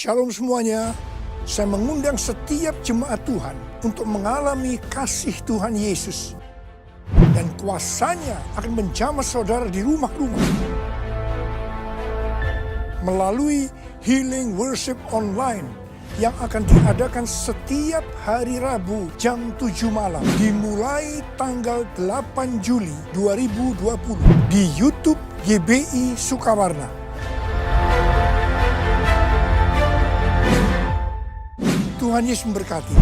Shalom semuanya, saya mengundang setiap jemaat Tuhan untuk mengalami kasih Tuhan Yesus. Dan kuasanya akan menjamah saudara di rumah-rumah. Melalui Healing Worship Online yang akan diadakan setiap hari Rabu jam 7 malam. Dimulai tanggal 8 Juli 2020 di YouTube GBI Sukawarna. Tuhan Yesus memberkati.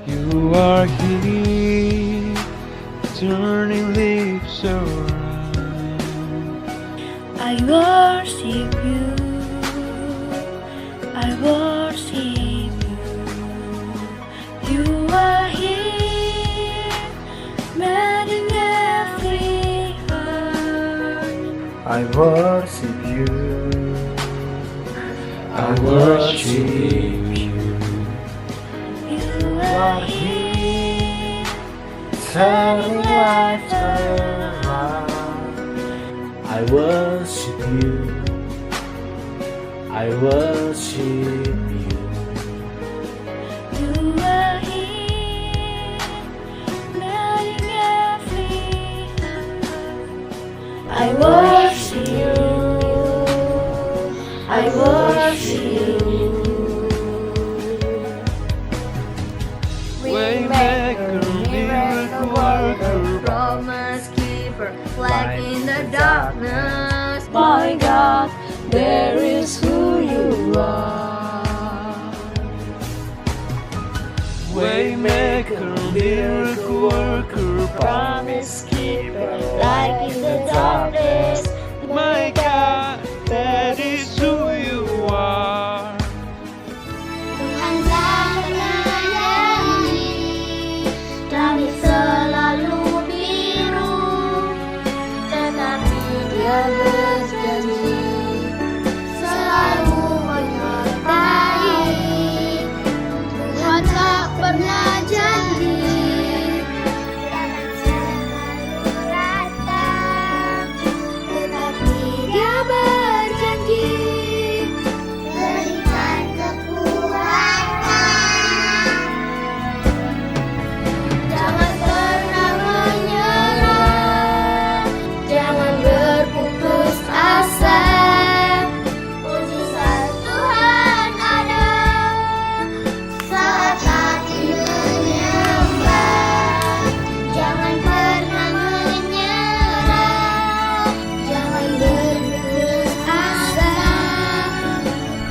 You are here, turning lips around. I worship you, I worship you. You are here, mending every heart. I worship you, I worship you. You are here, Turning life around. I worship you, I worship you. you are here, mending every heart. I worship you, I worship you. Waymaker, miracle worker, promise keeper, light in the darkness. My God, there is who you are. Waymaker, miracle worker, Promise keeper, light in the darkness. my God, that is who you are. Tuhan tak menyayangi, langit selalu biru, tetapi Dia berjanji selalu menyertai. Tuhan tak pernah janji akan selalu datang, tetapi Dia berjanji berikan kekuatan. Jangan pernah menyerah, jangan berputus asa. Mujizat Tuhan ada saat hati menyembah. Jangan pernah menyerah, jangan berputus asa.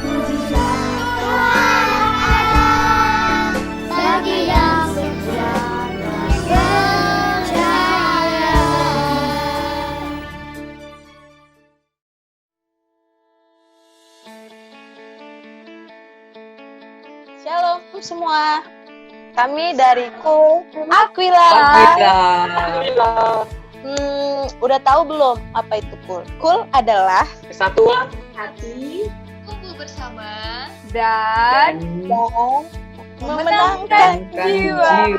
Mujizat Tuhan ada bagi yang setia dan percaya. Shalom semua, kami dari Kul Aquila. Udah tahu belum apa itu Kul? Kul adalah Kesatuan hati, Kumpul bersama dan memenangkan jiwa.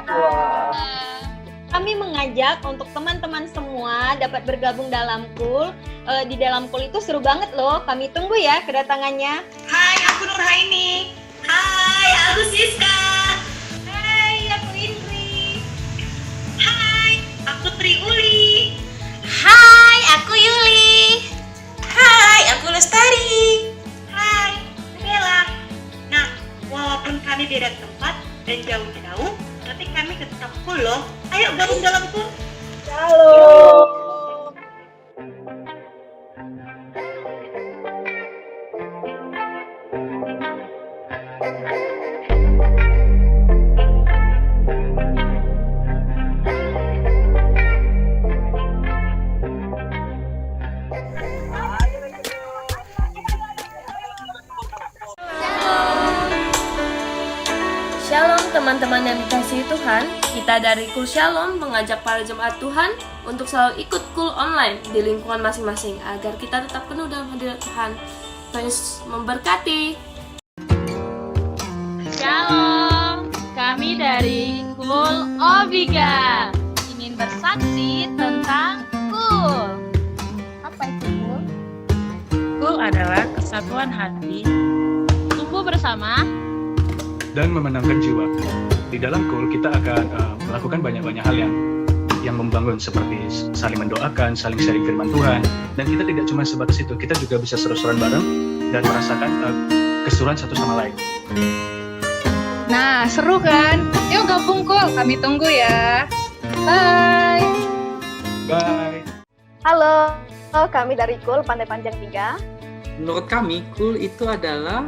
Kami mengajak untuk teman-teman semua dapat bergabung dalam KUL. Di dalam KUL itu seru banget loh. Kami tunggu ya kedatangannya. Hai, aku Nurhaini. Hai, aku Siska. Hai, aku Indri. Hai, aku Triuli. Hai, aku Yuli. Hai, aku Lestari. Hai, Bella. Nah, walaupun kami beda tempat dan jauh-jauh, tapi kami tetap cool loh. Ayo gabung dalam KUL. Shalom teman-teman yang dikasihi Tuhan. Kita dari KUL Shalom mengajak para jemaat Tuhan untuk selalu ikut KUL online di lingkungan masing-masing agar kita tetap penuh dalam hadirat Tuhan. Tuhan Yesus memberkati. Shalom, kami dari KUL Obiga ingin bersaksi tentang KUL. Apa itu, Bu? KUL adalah kesatuan hati, Tumbuh bersama, dan memenangkan jiwa. Di dalam KUL kita akan melakukan banyak-banyak hal yang membangun, seperti saling mendoakan, saling sharing firman Tuhan, dan kita tidak cuma sebatas itu, kita juga bisa seru-seruan bareng dan merasakan keseruan satu sama lain. Nah, seru kan? Yuk gabung KUL, kami tunggu ya. Bye. Bye. Halo, kami dari KUL Pantai Panjang 3. Menurut kami, KUL itu adalah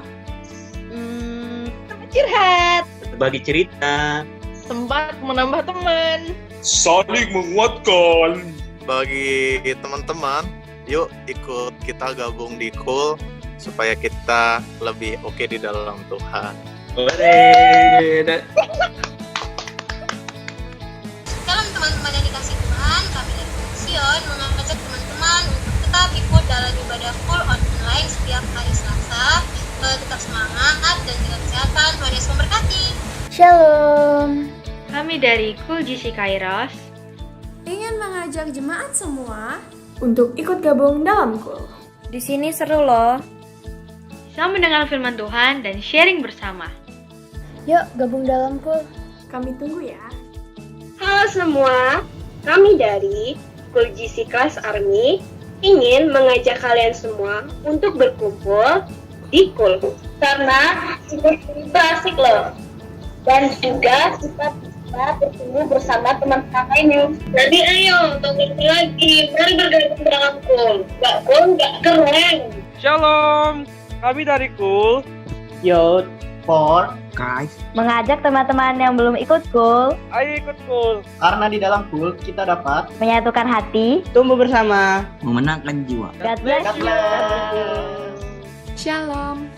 Curhat, berbagi cerita, tempat menambah teman. Saling menguatkan. Bagi teman-teman, yuk ikut kita gabung di KUL supaya kita lebih oke di dalam Tuhan. Shalom teman-teman yang dikasih Tuhan, kami dari Sion mengajak teman-teman untuk tetap ikut dalam ibadah KUL online setiap hari Selasa. Tetap semangat dan jaga kesehatan. Tuhan Yesus memberkati. Shalom. Kami dari KUL GC Kairos Ingin mengajak jemaat semua untuk ikut gabung dalam KUL. di sini seru loh. bisa mendengar firman Tuhan dan sharing bersama. Yuk gabung dalam KUL. Kami tunggu ya. Halo semua, kami dari KUL GC Kelas Army ingin mengajak kalian semua untuk berkumpul di KUL karena itu asik loh, dan juga kita bisa bertemu bersama teman-teman lainnya. Jadi ayo tunggu lagi, mari bergabung dalam KUL. KUL nggak keren. Shalom, kami dari KUL Youth for Guys. Mengajak teman-teman yang belum ikut KUL, Ayo ikut KUL. Karena di dalam KUL kita dapat menyatukan hati. tumbuh bersama, memenangkan jiwa. God bless you. Shalom.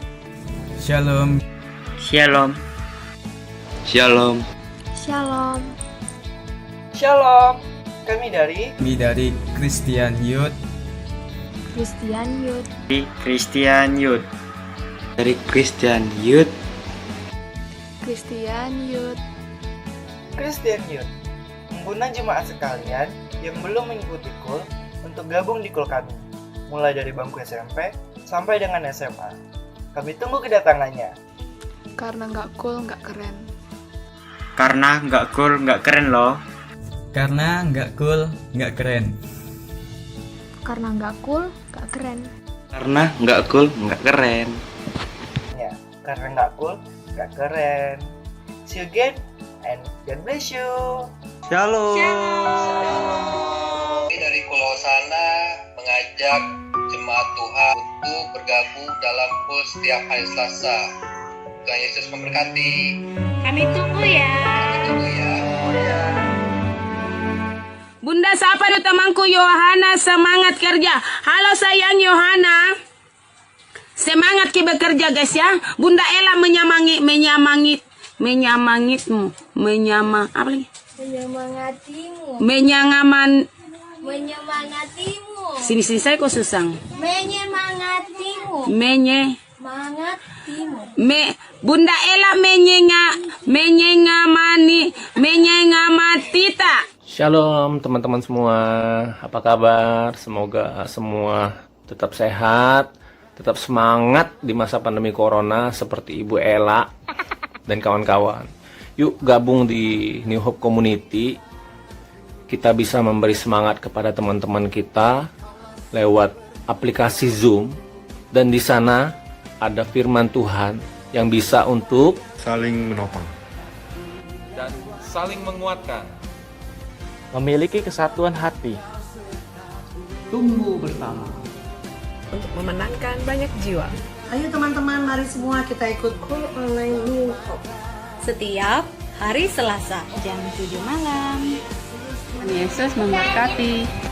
Shalom. Shalom. Shalom. Shalom. Shalom. Kami dari Christian Youth. Christian Youth. Christian Youth. Dari Christian Youth. Christian Youth. Christian Youth mengguna jemaat sekalian yang belum mengikuti KUL untuk gabung di KUL kami, mulai dari bangku SMP sampai dengan SMA. Kami tunggu kedatangannya. Karena nggak KUL nggak keren. Karena nggak KUL nggak keren loh. Karena nggak KUL nggak keren. Karena nggak KUL nggak keren. Karena nggak KUL nggak keren. Ya, karena nggak KUL nggak keren. See you again and God bless you. Shalom. Kami dari KUL Hosana mengajak jemaat Tuhan untuk bergabung dalam KUL setiap hari Selasa. Tuhan Yesus memberkati. Kami tunggu ya. Tunggu ya. Bunda siapa nih temanku Yohana, semangat kerja. Halo sayang Yohana. Semangat kita bekerja guys ya. Bunda Ella menyemangatimu. Apa lagi? Menyemangatimu. Sini saya kok susah. Menyemangatimu. Semangat timur. Bunda Ella menyenga matita. Shalom teman-teman semua, apa kabar? Semoga semua tetap sehat, tetap semangat di masa pandemi corona seperti Ibu Ella dan kawan-kawan. Yuk gabung di New Hope Community. Kita bisa memberi semangat kepada teman-teman kita lewat aplikasi Zoom, dan di sana ada firman Tuhan yang bisa untuk saling menopang dan saling menguatkan, memiliki kesatuan hati, tumbuh bersama untuk memenangkan banyak jiwa. Ayo teman-teman, mari semua kita ikut Cool Online New Hope setiap hari Selasa jam 7 malam. Yesus memberkati.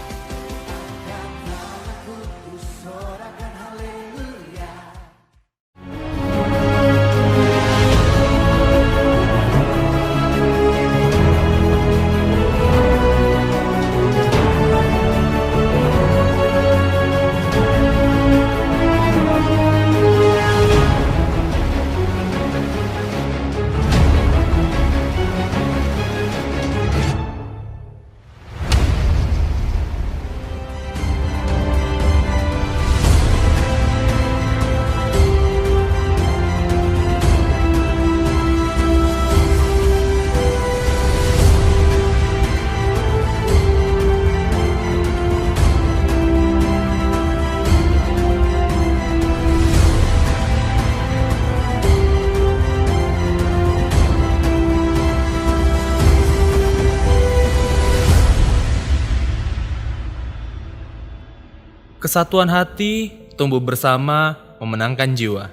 Kesatuan hati, tumbuh bersama, memenangkan jiwa.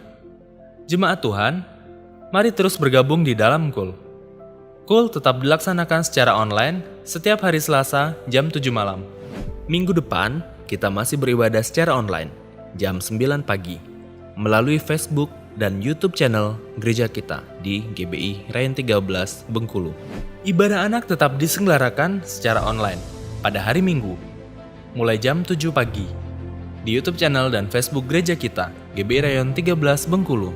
Jemaat Tuhan, mari terus bergabung di dalam Cool. Cool tetap dilaksanakan secara online setiap hari Selasa jam 7 malam. Minggu depan, kita masih beribadah secara online jam 9 pagi melalui Facebook dan YouTube channel gereja kita di GBI Rayon 13 Bengkulu. Ibadah anak tetap diselenggarakan secara online pada hari Minggu mulai jam 7 pagi di YouTube channel dan Facebook gereja kita, GBI Rayon 13 Bengkulu.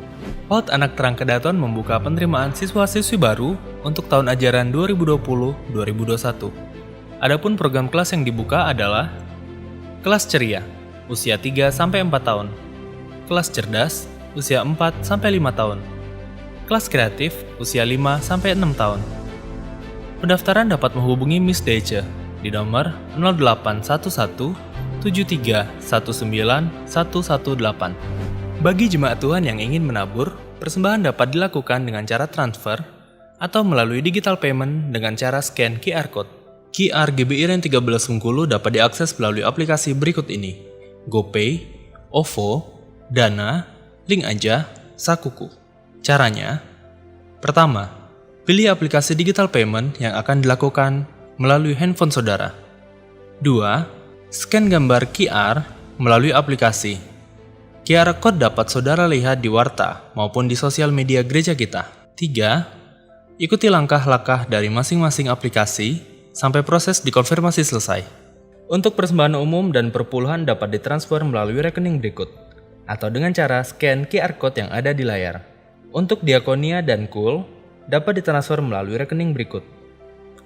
Hot Anak Terang Kedaton membuka penerimaan siswa-siswi baru untuk tahun ajaran 2020-2021. Adapun program kelas yang dibuka adalah kelas ceria, usia 3-4 tahun, kelas cerdas, usia 4-5 tahun, kelas kreatif, usia 5-6 tahun. Pendaftaran dapat menghubungi Miss Dece di nomor 0811 7319 118. Bagi jemaat Tuhan yang ingin menabur, persembahan dapat dilakukan dengan cara transfer atau melalui digital payment dengan cara scan QR Code. QR GBI Rayon 13 Bengkulu dapat diakses melalui aplikasi berikut ini: GoPay, OVO, Dana, Link Aja, Sakuku. Caranya, pertama, pilih aplikasi digital payment yang akan dilakukan melalui handphone saudara. 2. Scan gambar QR melalui aplikasi. QR Code dapat saudara lihat di warta maupun di sosial media gereja kita. 3. Ikuti langkah-langkah dari masing-masing aplikasi sampai proses dikonfirmasi selesai. Untuk persembahan umum dan perpuluhan dapat ditransfer melalui rekening berikut, atau dengan cara scan QR Code yang ada di layar. Untuk diakonia dan Cool dapat ditransfer melalui rekening berikut,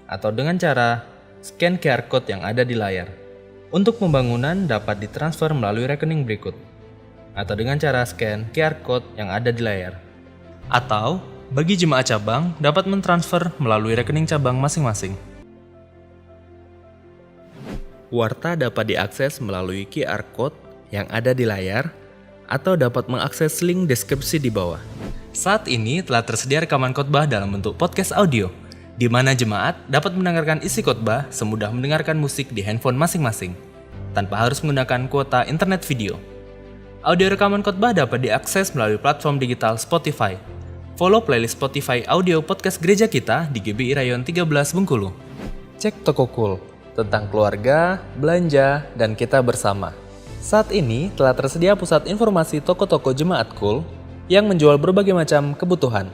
atau dengan cara scan QR Code yang ada di layar. Untuk pembangunan dapat ditransfer melalui rekening berikut, atau dengan cara scan QR Code yang ada di layar. Atau, bagi jemaat cabang dapat mentransfer melalui rekening cabang masing-masing. Warta dapat diakses melalui QR Code yang ada di layar, atau dapat mengakses link deskripsi di bawah. Saat ini telah tersedia rekaman khotbah dalam bentuk podcast audio, di mana jemaat dapat mendengarkan isi khotbah semudah mendengarkan musik di handphone masing-masing, tanpa harus menggunakan kuota internet video. Audio rekaman khotbah dapat diakses melalui platform digital Spotify. Follow playlist Spotify audio podcast gereja kita di GBI Rayon 13 Bengkulu. Cek Toko Cool, tentang keluarga, belanja, dan kita bersama. Saat ini telah tersedia pusat informasi toko-toko jemaat Cool yang menjual berbagai macam kebutuhan.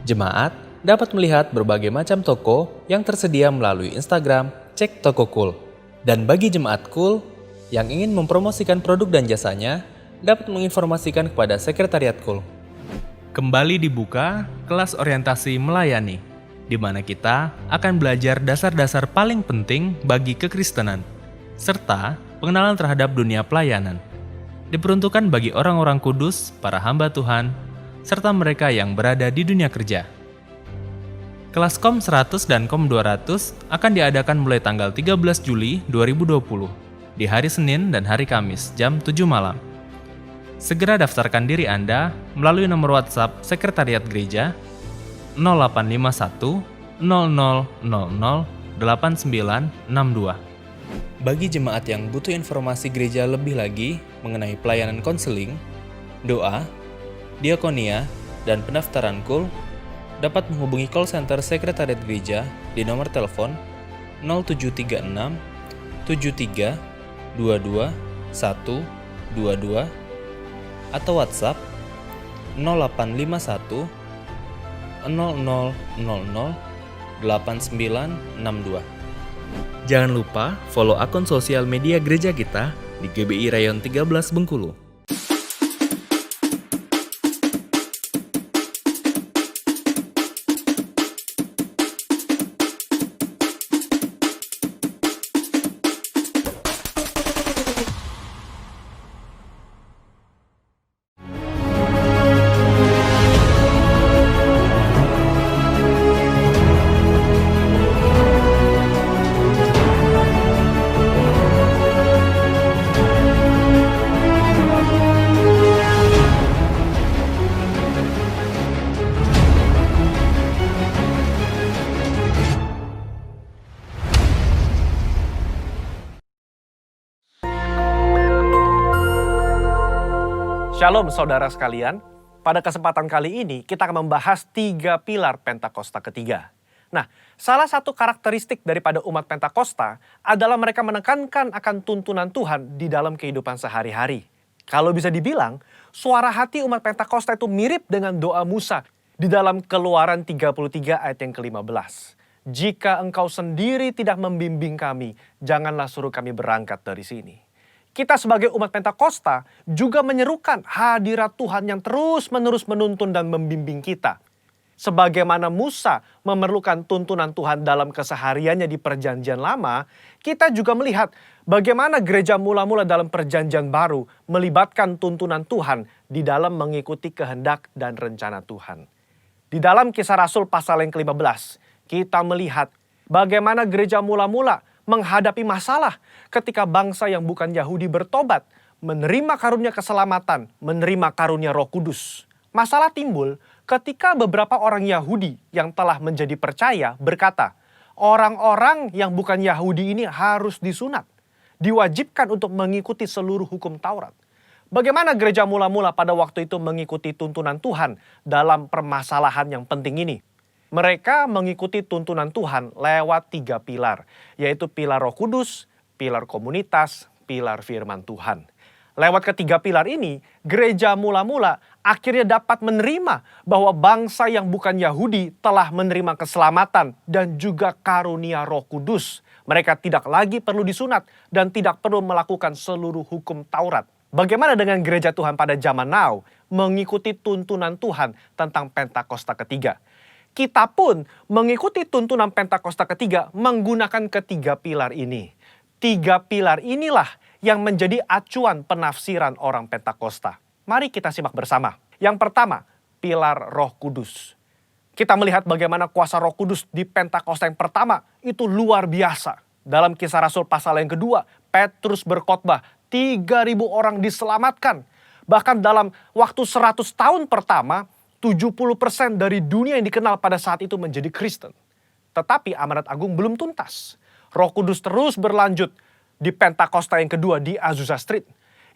Jemaat dapat melihat berbagai macam toko yang tersedia melalui Instagram Cek Toko Cool. Dan bagi jemaat Cool yang ingin mempromosikan produk dan jasanya, dapat menginformasikan kepada Sekretariat KUL. Kembali dibuka kelas orientasi melayani, di mana kita akan belajar dasar-dasar paling penting bagi kekristenan, serta pengenalan terhadap dunia pelayanan. Diperuntukkan bagi orang-orang kudus, para hamba Tuhan, serta mereka yang berada di dunia kerja. Kelas KOM 100 dan KOM 200 akan diadakan mulai tanggal 13 Juli 2020, di hari Senin dan hari Kamis jam 7 malam. Segera daftarkan diri Anda melalui nomor WhatsApp Sekretariat Gereja 0851 0000 8962. Bagi jemaat yang butuh informasi gereja lebih lagi mengenai pelayanan konseling, doa, diakonia, dan pendaftaran KUL, dapat menghubungi call center Sekretariat Gereja di nomor telepon 0736 73 22 122 atau WhatsApp 0851 0000 8962. Jangan lupa follow akun sosial media gereja kita di GBI Rayon 13 Bengkulu. Shalom saudara sekalian, pada kesempatan kali ini kita akan membahas 3 pilar Pentakosta ketiga. Nah, salah satu karakteristik daripada umat Pentakosta adalah mereka menekankan akan tuntunan Tuhan di dalam kehidupan sehari-hari. Kalau bisa dibilang, suara hati umat Pentakosta itu mirip dengan doa Musa di dalam Keluaran 33 ayat yang ke-15. Jika engkau sendiri tidak membimbing kami, janganlah suruh kami berangkat dari sini. Kita sebagai umat Pentakosta juga menyerukan hadirat Tuhan yang terus-menerus menuntun dan membimbing kita. Sebagaimana Musa memerlukan tuntunan Tuhan dalam kesehariannya di Perjanjian Lama, kita juga melihat bagaimana gereja mula-mula dalam Perjanjian Baru melibatkan tuntunan Tuhan di dalam mengikuti kehendak dan rencana Tuhan. Di dalam Kisah Rasul pasal yang ke-15, kita melihat bagaimana gereja mula-mula menghadapi masalah ketika bangsa yang bukan Yahudi bertobat, menerima karunia keselamatan, menerima karunia Roh Kudus. Masalah timbul ketika beberapa orang Yahudi yang telah menjadi percaya berkata, orang-orang yang bukan Yahudi ini harus disunat, diwajibkan untuk mengikuti seluruh hukum Taurat. Bagaimana gereja mula-mula pada waktu itu mengikuti tuntunan Tuhan dalam permasalahan yang penting ini? Mereka mengikuti tuntunan Tuhan lewat 3 pilar, yaitu pilar Roh Kudus, pilar komunitas, pilar firman Tuhan. Lewat ketiga pilar ini, gereja mula-mula akhirnya dapat menerima bahwa bangsa yang bukan Yahudi telah menerima keselamatan dan juga karunia Roh Kudus. Mereka tidak lagi perlu disunat dan tidak perlu melakukan seluruh hukum Taurat. Bagaimana dengan gereja Tuhan pada zaman now mengikuti tuntunan Tuhan tentang Pentakosta ketiga? Kita pun mengikuti tuntunan Pentakosta ketiga menggunakan ketiga pilar ini. 3 pilar inilah yang menjadi acuan penafsiran orang Pentakosta. Mari kita simak bersama. Yang pertama, pilar Roh Kudus. Kita melihat bagaimana kuasa Roh Kudus di Pentakosta yang pertama itu luar biasa. Dalam Kisah Rasul pasal yang kedua, Petrus berkhotbah, 3.000 orang diselamatkan. Bahkan dalam waktu 100 tahun pertama, 70% dari dunia yang dikenal pada saat itu menjadi Kristen. Tetapi amanat agung belum tuntas. Roh Kudus terus berlanjut di Pentakosta yang kedua di Azusa Street,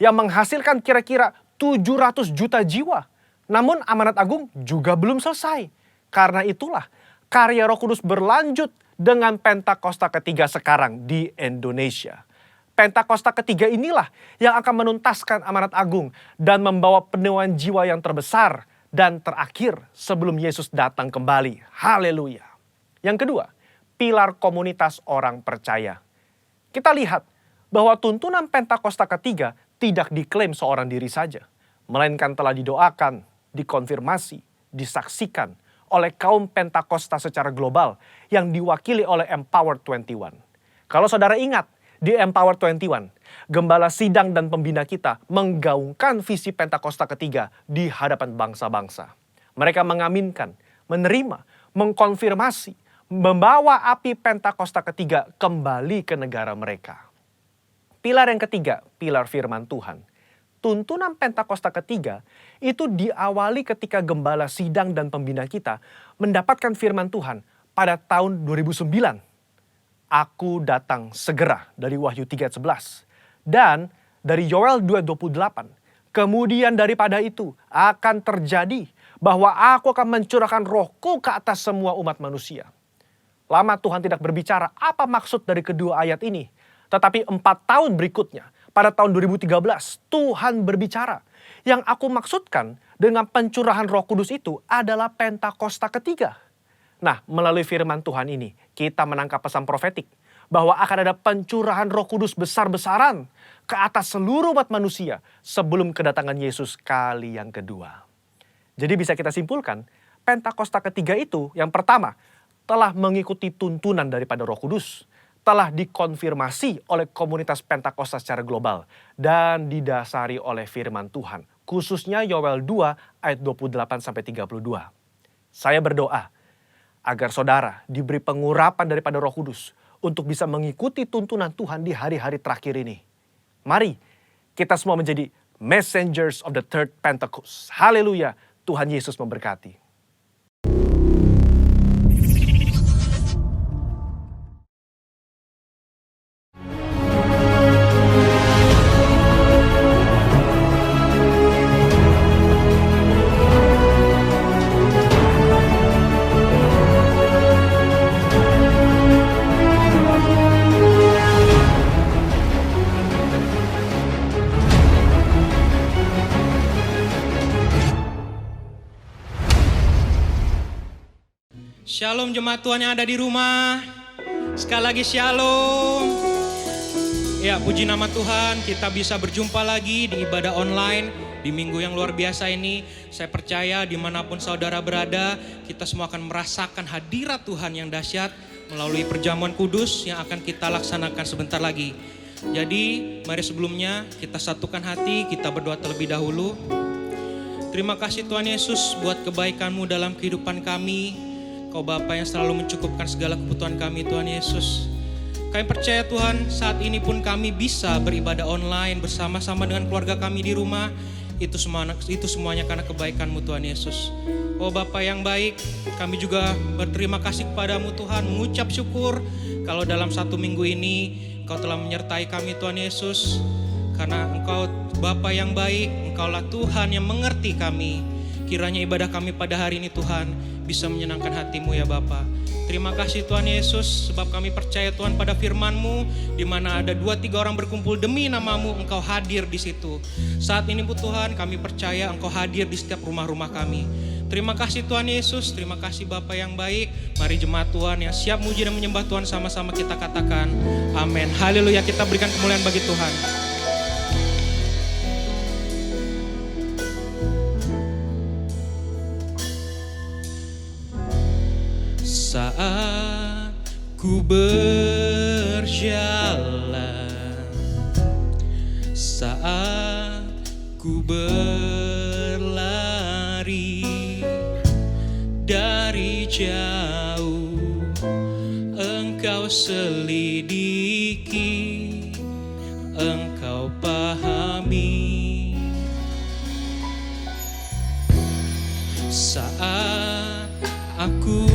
yang menghasilkan kira-kira 700 juta jiwa. Namun amanat agung juga belum selesai. Karena itulah karya Roh Kudus berlanjut dengan Pentakosta ketiga sekarang di Indonesia. Pentakosta ketiga inilah yang akan menuntaskan amanat agung dan membawa penuaian jiwa yang terbesar dan terakhir sebelum Yesus datang kembali. Haleluya. Yang kedua, pilar komunitas orang percaya. Kita lihat bahwa tuntunan Pentakosta ketiga tidak diklaim seorang diri saja, melainkan telah didoakan, dikonfirmasi, disaksikan oleh kaum Pentakosta secara global yang diwakili oleh Empower 21. Kalau saudara ingat, di Empower 21, gembala sidang dan pembina kita menggaungkan visi Pentakosta ketiga di hadapan bangsa-bangsa. Mereka mengaminkan, menerima, mengkonfirmasi, membawa api Pentakosta ketiga kembali ke negara mereka. Pilar yang ketiga, pilar firman Tuhan. Tuntunan Pentakosta ketiga itu diawali ketika gembala sidang dan pembina kita mendapatkan firman Tuhan pada tahun 2009. Aku datang segera dari Wahyu 3:11. Dan dari Yoel 2:28. Kemudian daripada itu akan terjadi bahwa aku akan mencurahkan rohku ke atas semua umat manusia. Lama Tuhan tidak berbicara apa maksud dari kedua ayat ini. Tetapi 4 tahun berikutnya, pada tahun 2013, Tuhan berbicara. Yang aku maksudkan dengan pencurahan Roh Kudus itu adalah Pentakosta ketiga. Nah, melalui firman Tuhan ini, kita menangkap pesan profetik bahwa akan ada pencurahan Roh Kudus besar-besaran ke atas seluruh umat manusia sebelum kedatangan Yesus kali yang kedua. Jadi bisa kita simpulkan, Pentakosta ketiga itu yang pertama telah mengikuti tuntunan daripada Roh Kudus, telah dikonfirmasi oleh komunitas Pentakosta secara global, dan didasari oleh firman Tuhan, khususnya Yoel 2 ayat 28-32. Saya berdoa agar saudara diberi pengurapan daripada Roh Kudus untuk bisa mengikuti tuntunan Tuhan di hari-hari terakhir ini. Mari kita semua menjadi messengers of the third Pentecost. Haleluya, Tuhan Yesus memberkati. Shalom jemaat Tuhan yang ada di rumah. Sekali lagi shalom. Ya, puji nama Tuhan, kita bisa berjumpa lagi di ibadah online di minggu yang luar biasa ini. Saya percaya dimanapun saudara berada, kita semua akan merasakan hadirat Tuhan yang dahsyat melalui perjamuan kudus yang akan kita laksanakan sebentar lagi. Jadi mari sebelumnya kita satukan hati, kita berdoa terlebih dahulu. Terima kasih Tuhan Yesus buat kebaikan-Mu dalam kehidupan kami. Kau Bapa yang selalu mencukupkan segala kebutuhan kami Tuhan Yesus. Kami percaya Tuhan, saat ini pun kami bisa beribadah online bersama-sama dengan keluarga kami di rumah. Itu semuanya karena kebaikan-Mu Tuhan Yesus. Oh Bapa yang baik, kami juga berterima kasih kepadamu Tuhan, mengucap syukur kalau dalam 1 minggu ini Engkau telah menyertai kami Tuhan Yesus. Karena Engkau Bapa yang baik, Engkaulah Tuhan yang mengerti kami. Kiranya ibadah kami pada hari ini Tuhan bisa menyenangkan hati-Mu ya Bapa. Terima kasih Tuhan Yesus, sebab kami percaya Tuhan pada firman-Mu, di mana ada 2-3 orang berkumpul demi nama-Mu, Engkau hadir di situ. Saat ini Tuhan, kami percaya Engkau hadir di setiap rumah-rumah kami. Terima kasih Tuhan Yesus, terima kasih Bapa yang baik. Mari jemaat Tuhan yang siap muji dan menyembah Tuhan sama-sama kita katakan amin. Haleluya, kita berikan kemuliaan bagi Tuhan. Saat ku berjalan, saat ku berlari dari jauh, Engkau selidiki, Engkau pahami. Saat aku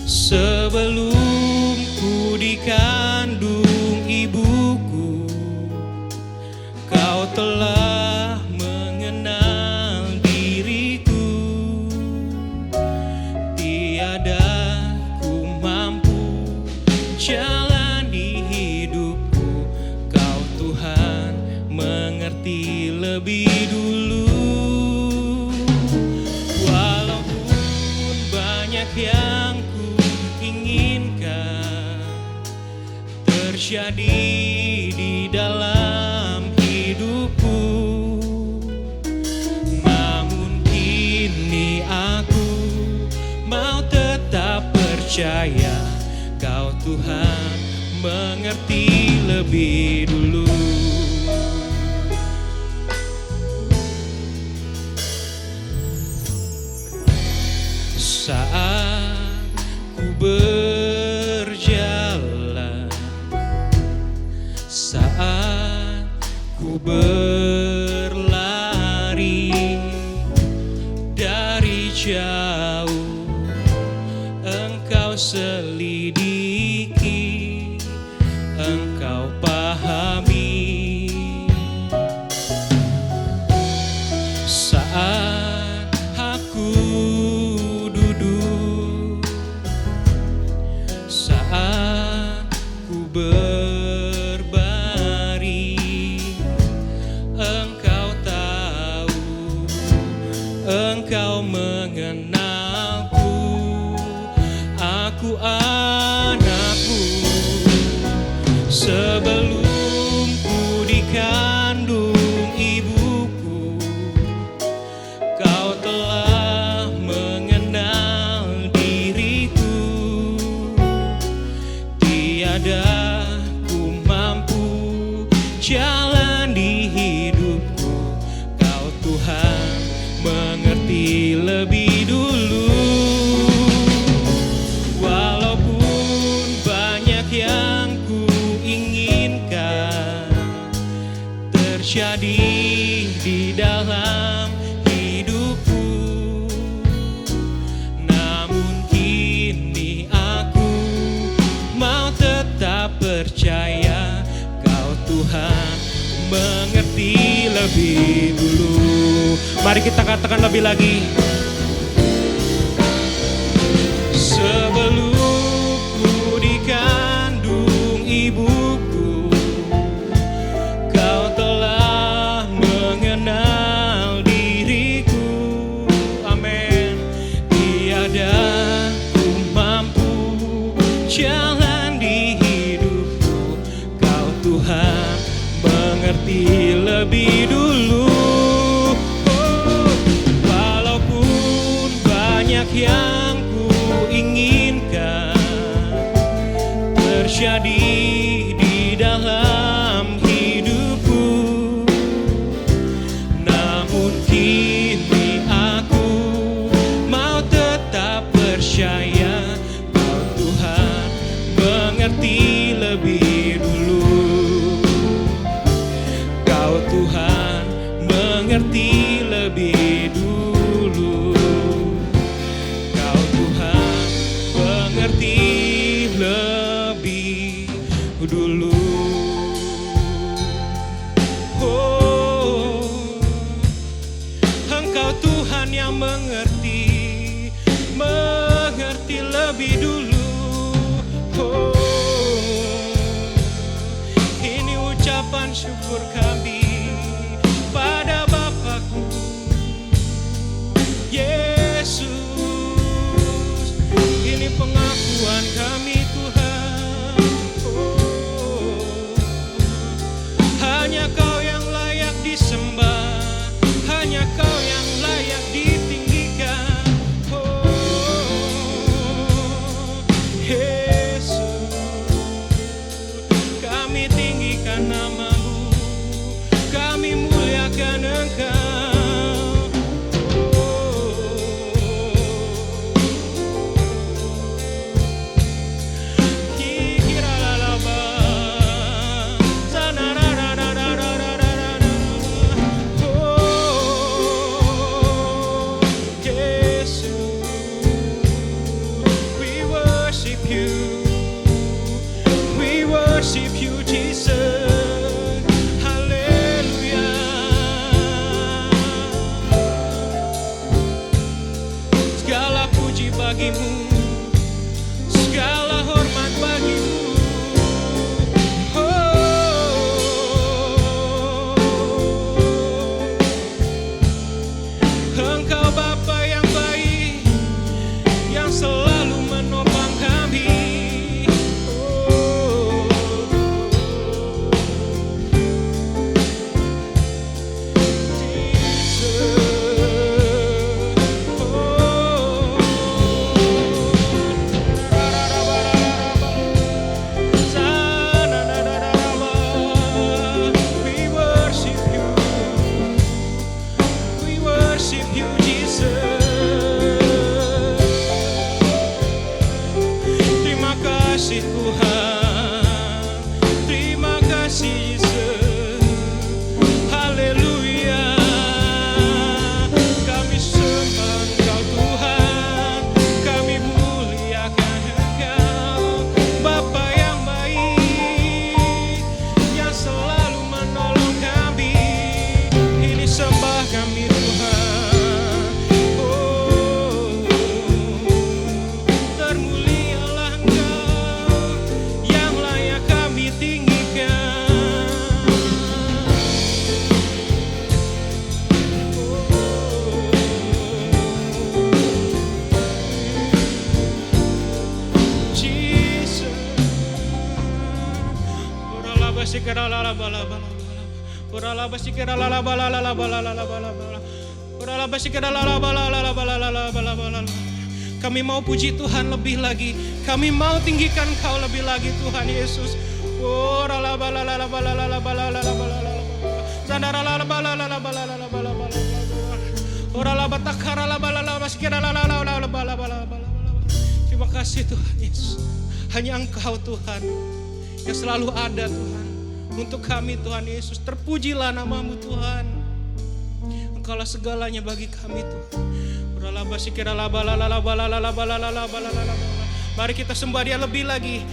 sebelum ku dikandung ibuku, Kau telah mengenal diriku. Tiada terjadi di dalam hidupku. Namun kini aku mau tetap percaya Kau Tuhan mengerti lebih dulu. Saat ku berjalan, saat ku berlari dari jauh, Engkau selidiki, Engkau pahami. Saat aku duduk, saat ku berbaring, Engkau tahu, Engkau mengenalku, aku anakmu. Sebelum ku dikandung ibuku, Kau telah mengenal diriku. Tiada ku mampu jalan di hidupku, Kau Tuhan mengerti lebih dulu. Walaupun banyak yang ku inginkan terjadi di dalam hidupku, namun kini aku mau tetap percaya Kau Tuhan mengerti lebih dulu. Mari kita katakan lebih lagi. Sebelum ku dikandung ibuku, Kau telah mengenal diriku. Amin. Tiada ku mampu jalan di hidupku, Kau Tuhan mengerti lebih dulu. Walaupun banyak yang ku inginkan terjadi di dalam hidupku, namun kini aku mau tetap percaya Kau Tuhan mengerti lebih dulu. Kau Tuhan mengerti lebih dulu. Kau Tuhan mengerti lebih dulu. Oh, Engkau Tuhan yang mengerti lebih dulu. Oh, ini ucapan syukur kami pada Bapakku Yesus. Ini pengakuan kami Tuhan. Oh, hanya Kau yang layak disembah, hanya Kau yang layak ditinggikan. Oh, Yesus, kami tinggikan nama-Mu, kami muliakan Engkau. Worship you, Jesus. Hallelujah. Segala puji bagi-Mu, segala hormat bagi-Mu. Engkau Bapa yang baik, yang selalu menopang kami. you Jesus. Terima kasih Tuhan, terima kasih Yesus. Haleluya. Kami sembah Engkau Tuhan, kami muliakan Engkau, Bapa yang baik, yang selalu menolong kami. Ini sembah kami Tuhan. Oh, termulialah Engkau yang layak kami tinggikan. Jesus. Orala basikara la la bala bala. Orala basikara la la bala la la bala la la bala bala. Orala basikara la la bala la la bala la la bala bala. Kami mau puji Tuhan lebih lagi. Kami mau tinggikan Kau lebih lagi Tuhan Yesus. Orala bala la la bala la la bala la la bala la la. Sandara la la bala la la bala la la bala bala. Orala batakara la bala la basikara la la la la bala bala bala. Terima kasih Tuhan Yesus. Hanya Engkau Tuhan yang selalu ada Tuhan untuk kami Tuhan Yesus. Terpujilah namamu Tuhan. Engkaulah segalanya bagi kami Tuhan. Mari kita sembah Dia lebih lagi.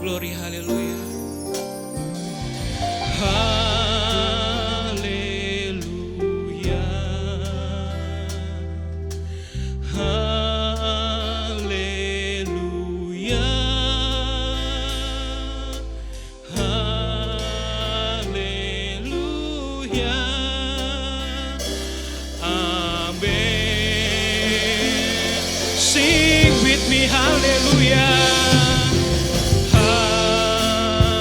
Glory, haleluya. Haleluya. Haleluya. Haleluya. Amen. Sing with me, haleluya. Haleluya.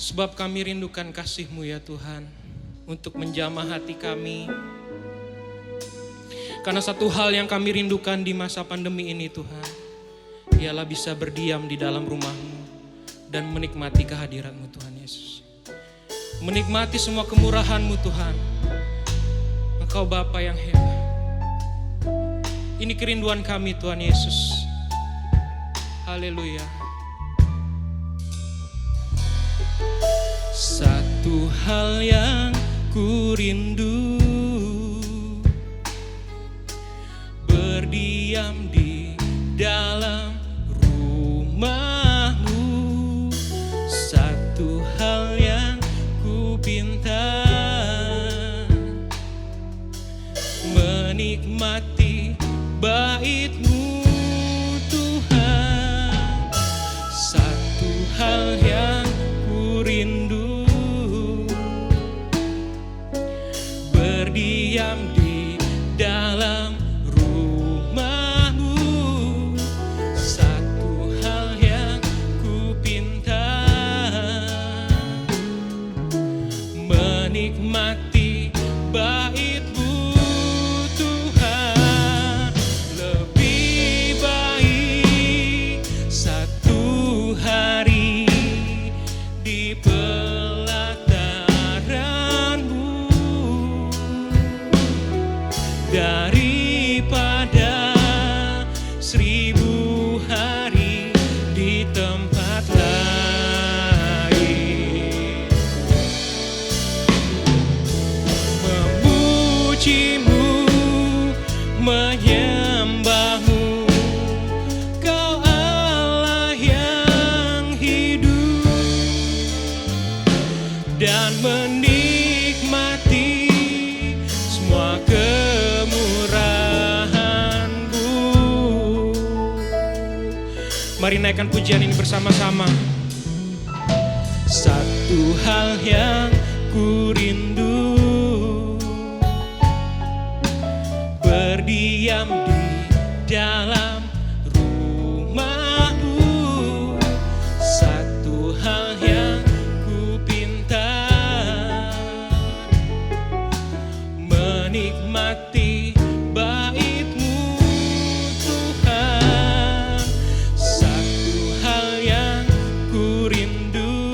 Sebab kami rindukan kasih-Mu ya Tuhan, untuk menjamah hati kami. Karena satu hal yang kami rindukan di masa pandemi ini Tuhan, ialah bisa berdiam di dalam rumah-Mu dan menikmati kehadiran-Mu Tuhan Yesus. Menikmati semua kemurahan-Mu Tuhan. Engkau Bapa yang hebat. Ini kerinduan kami Tuhan Yesus. Haleluya. Satu hal yang ku rindu, berdiam di dalam rumah-Mu. Satu hal yang ku pinta, menikmati bait-Mu Tuhan. Satu hal yang ku rindu, berdiam di dalam rumah-Mu. Satu hal yang ku pinta, menikmati bait-Mu Tuhan. Lebih baik satu hari di pelataran-Mu daripada 1000 hari di tempat lain. Memuji-Mu, menyembah-Mu, Kau Allah yang hidup, dan menikmati semua kemurahan-Mu. Mari naikkan pujian ini bersama-sama. Satu hal yang ku rindu, berdiam di dalam rumah-Mu. Satu hal yang ku pinta, menikmati bait-Mu Tuhan. Satu hal yang ku rindu,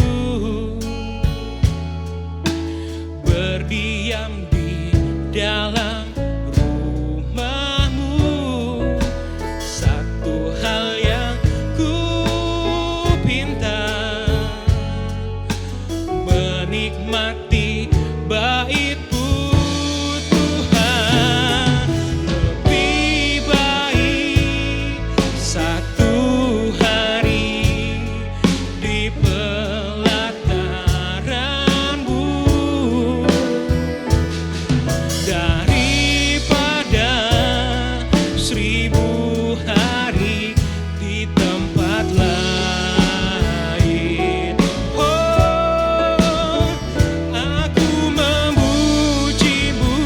berdiam di dalam rumah-Mu. Satu hal yang ku pinta, menikmati bait-Mu Tuhan. Lebih baik satu hari di pelataran-Mu daripada 1000 hari di tempat lain. Oh, aku memuji-Mu,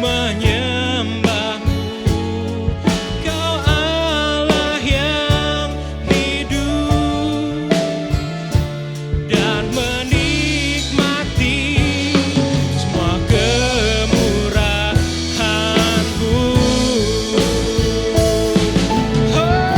menyembah-Mu, Kau Allah yang hidup, dan menikmati semua kemurahan-Mu. Oh,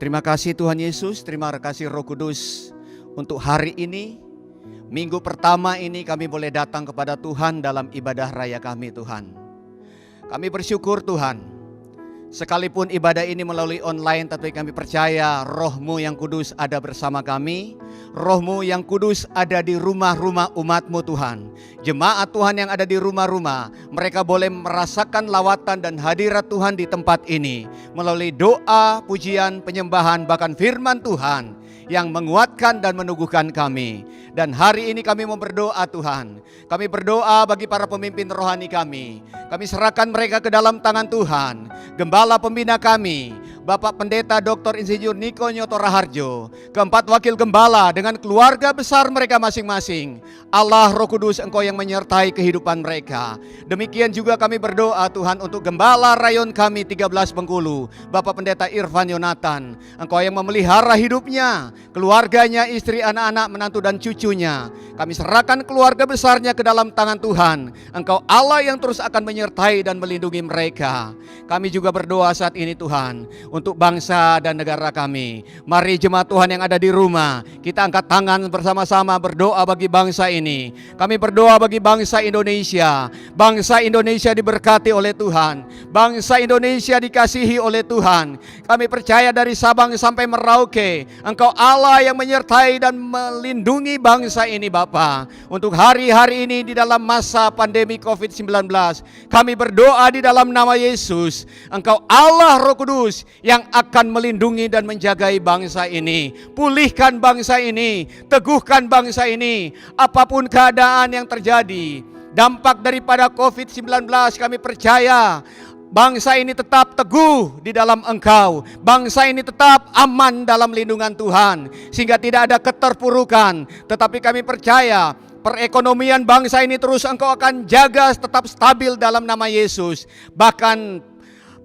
Terima kasih Tuhan Yesus, terima kasih Roh Kudus untuk hari ini. Minggu pertama ini kami boleh datang kepada Tuhan dalam ibadah raya kami Tuhan. Kami bersyukur Tuhan. Sekalipun ibadah ini melalui online, tapi kami percaya Roh-Mu yang kudus ada bersama kami. Roh-Mu yang kudus ada di rumah-rumah umat-Mu Tuhan. Jemaat Tuhan yang ada di rumah-rumah, mereka boleh merasakan lawatan dan hadirat Tuhan di tempat ini. Melalui doa, pujian, penyembahan, bahkan firman Tuhan yang menguatkan dan meneguhkan kami. Dan hari ini kami mau berdoa Tuhan. Kami berdoa bagi para pemimpin rohani kami. Kami serahkan mereka ke dalam tangan Tuhan. Gembala pembina kami, Bapak Pendeta Dr. Insinyur Niko Nyoto Raharjo, keempat wakil gembala dengan keluarga besar mereka masing-masing. Allah Roh Kudus, Engkau yang menyertai kehidupan mereka. Demikian juga kami berdoa Tuhan untuk gembala rayon kami 13 Bengkulu, Bapak Pendeta Irfan Yonatan. Engkau yang memelihara hidupnya, keluarganya, istri, anak-anak, menantu dan cucunya. Kami serahkan keluarga besarnya ke dalam tangan Tuhan. Engkau Allah yang terus akan menyertai dan melindungi mereka. Kami juga berdoa saat ini Tuhan untuk bangsa dan negara kami. Mari jemaat Tuhan yang ada di rumah, kita angkat tangan bersama-sama berdoa bagi bangsa ini. Kami berdoa bagi bangsa Indonesia. Bangsa Indonesia diberkati oleh Tuhan. Bangsa Indonesia dikasihi oleh Tuhan. Kami percaya dari Sabang sampai Merauke, Engkau Allah yang menyertai dan melindungi bangsa ini Bapa. Untuk hari-hari ini di dalam masa pandemi COVID-19, kami berdoa di dalam nama Yesus. Engkau Allah Roh Kudus yang akan melindungi dan menjagai bangsa ini. Pulihkan bangsa ini, teguhkan bangsa ini. Apapun keadaan yang terjadi, dampak daripada COVID-19, kami percaya bangsa ini tetap teguh di dalam Engkau. Bangsa ini tetap aman dalam lindungan Tuhan, sehingga tidak ada keterpurukan. Tetapi kami percaya perekonomian bangsa ini terus Engkau akan jaga tetap stabil dalam nama Yesus. Bahkan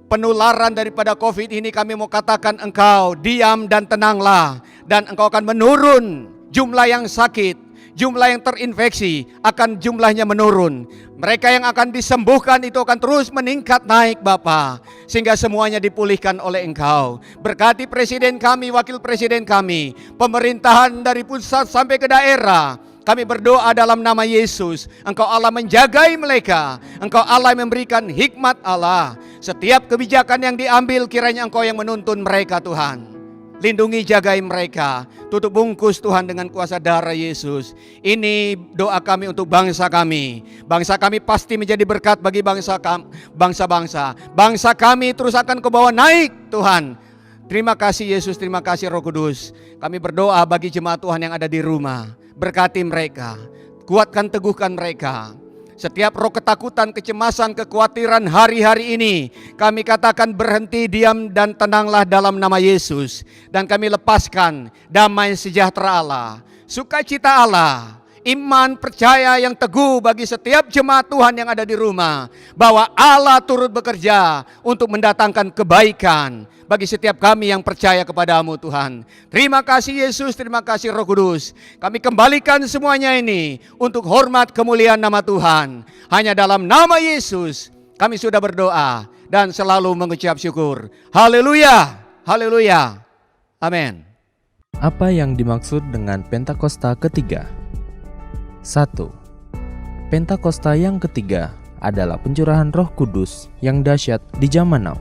penularan daripada COVID ini kami mau katakan Engkau diam dan tenanglah. Dan Engkau akan menurun jumlah yang sakit, jumlah yang terinfeksi akan jumlahnya menurun. Mereka yang akan disembuhkan itu akan terus meningkat naik Bapa, sehingga semuanya dipulihkan oleh Engkau. Berkati presiden kami, wakil presiden kami, pemerintahan dari pusat sampai ke daerah. Kami berdoa dalam nama Yesus. Engkau Allah menjagai mereka. Engkau Allah yang memberikan hikmat Allah. Setiap kebijakan yang diambil kiranya Engkau yang menuntun mereka Tuhan. Lindungi, jagai mereka. Tutup bungkus Tuhan dengan kuasa darah Yesus. Ini doa kami untuk bangsa kami. Bangsa kami pasti menjadi berkat bagi bangsa-bangsa. Bangsa kami terus akan Kau bawa naik Tuhan. Terima kasih Yesus, terima kasih Roh Kudus. Kami berdoa bagi jemaat Tuhan yang ada di rumah. Berkati mereka, kuatkan, teguhkan mereka. Setiap roh ketakutan, kecemasan, kekhawatiran hari-hari ini kami katakan berhenti, diam dan tenanglah dalam nama Yesus. Dan kami lepaskan damai sejahtera Allah, sukacita Allah, iman percaya yang teguh bagi setiap jemaat Tuhan yang ada di rumah, bahwa Allah turut bekerja untuk mendatangkan kebaikan bagi setiap kami yang percaya kepadamu Tuhan. Terima kasih Yesus, terima kasih Roh Kudus. Kami kembalikan semuanya ini untuk hormat kemuliaan nama Tuhan. Hanya dalam nama Yesus kami sudah berdoa dan selalu mengucap syukur. Haleluya, haleluya, amin. Apa yang dimaksud dengan Pentakosta ketiga? 1. Pentakosta yang ketiga adalah pencurahan Roh Kudus yang dahsyat di zaman now,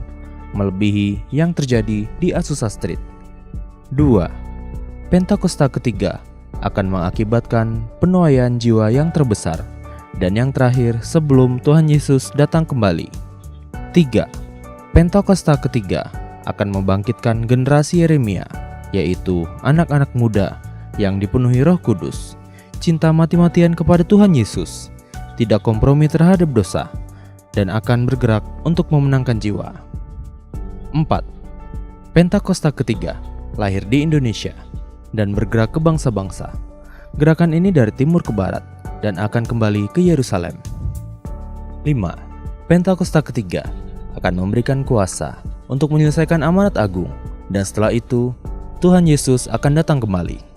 melebihi yang terjadi di Azusa Street. 2. Pentakosta ketiga akan mengakibatkan penuaian jiwa yang terbesar dan yang terakhir sebelum Tuhan Yesus datang kembali. 3. Pentakosta ketiga akan membangkitkan generasi Yeremia, yaitu anak-anak muda yang dipenuhi Roh Kudus, cinta mati-matian kepada Tuhan Yesus, tidak kompromi terhadap dosa, dan akan bergerak untuk memenangkan jiwa. 4. Pentakosta ketiga lahir di Indonesia dan bergerak ke bangsa-bangsa. Gerakan ini dari timur ke barat dan akan kembali ke Yerusalem. 5. Pentakosta ketiga akan memberikan kuasa untuk menyelesaikan amanat agung, dan setelah itu Tuhan Yesus akan datang kembali.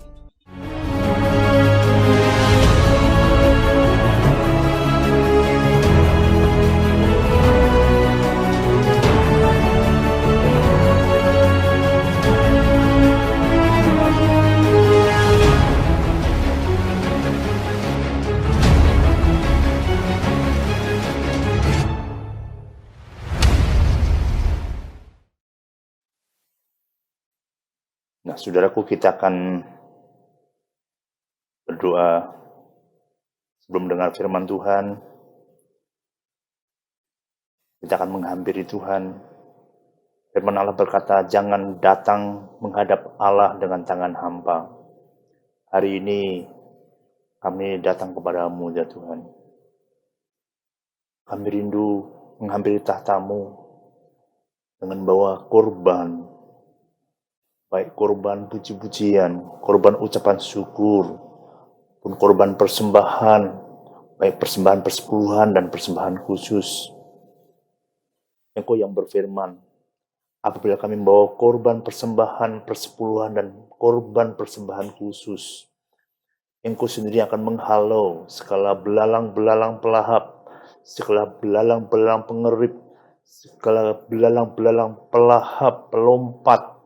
saudaraku, kita akan berdoa sebelum dengar firman Tuhan. Kita akan menghampiri Tuhan. Firman Allah berkata, jangan datang menghadap Allah dengan tangan hampa. Hari ini kami datang kepadamu ya Tuhan. Kami rindu menghampiri tahta-Mu dengan bawa korban, baik korban puji-pujian, korban ucapan syukur, pun korban persembahan, baik persembahan persepuluhan dan persembahan khusus. Engkau yang berfirman, apabila kami membawa korban persembahan persepuluhan dan korban persembahan khusus, Engkau sendiri akan menghalau segala belalang-belalang pelahap, segala belalang-belalang pengerip, segala belalang-belalang pelahap, pelompat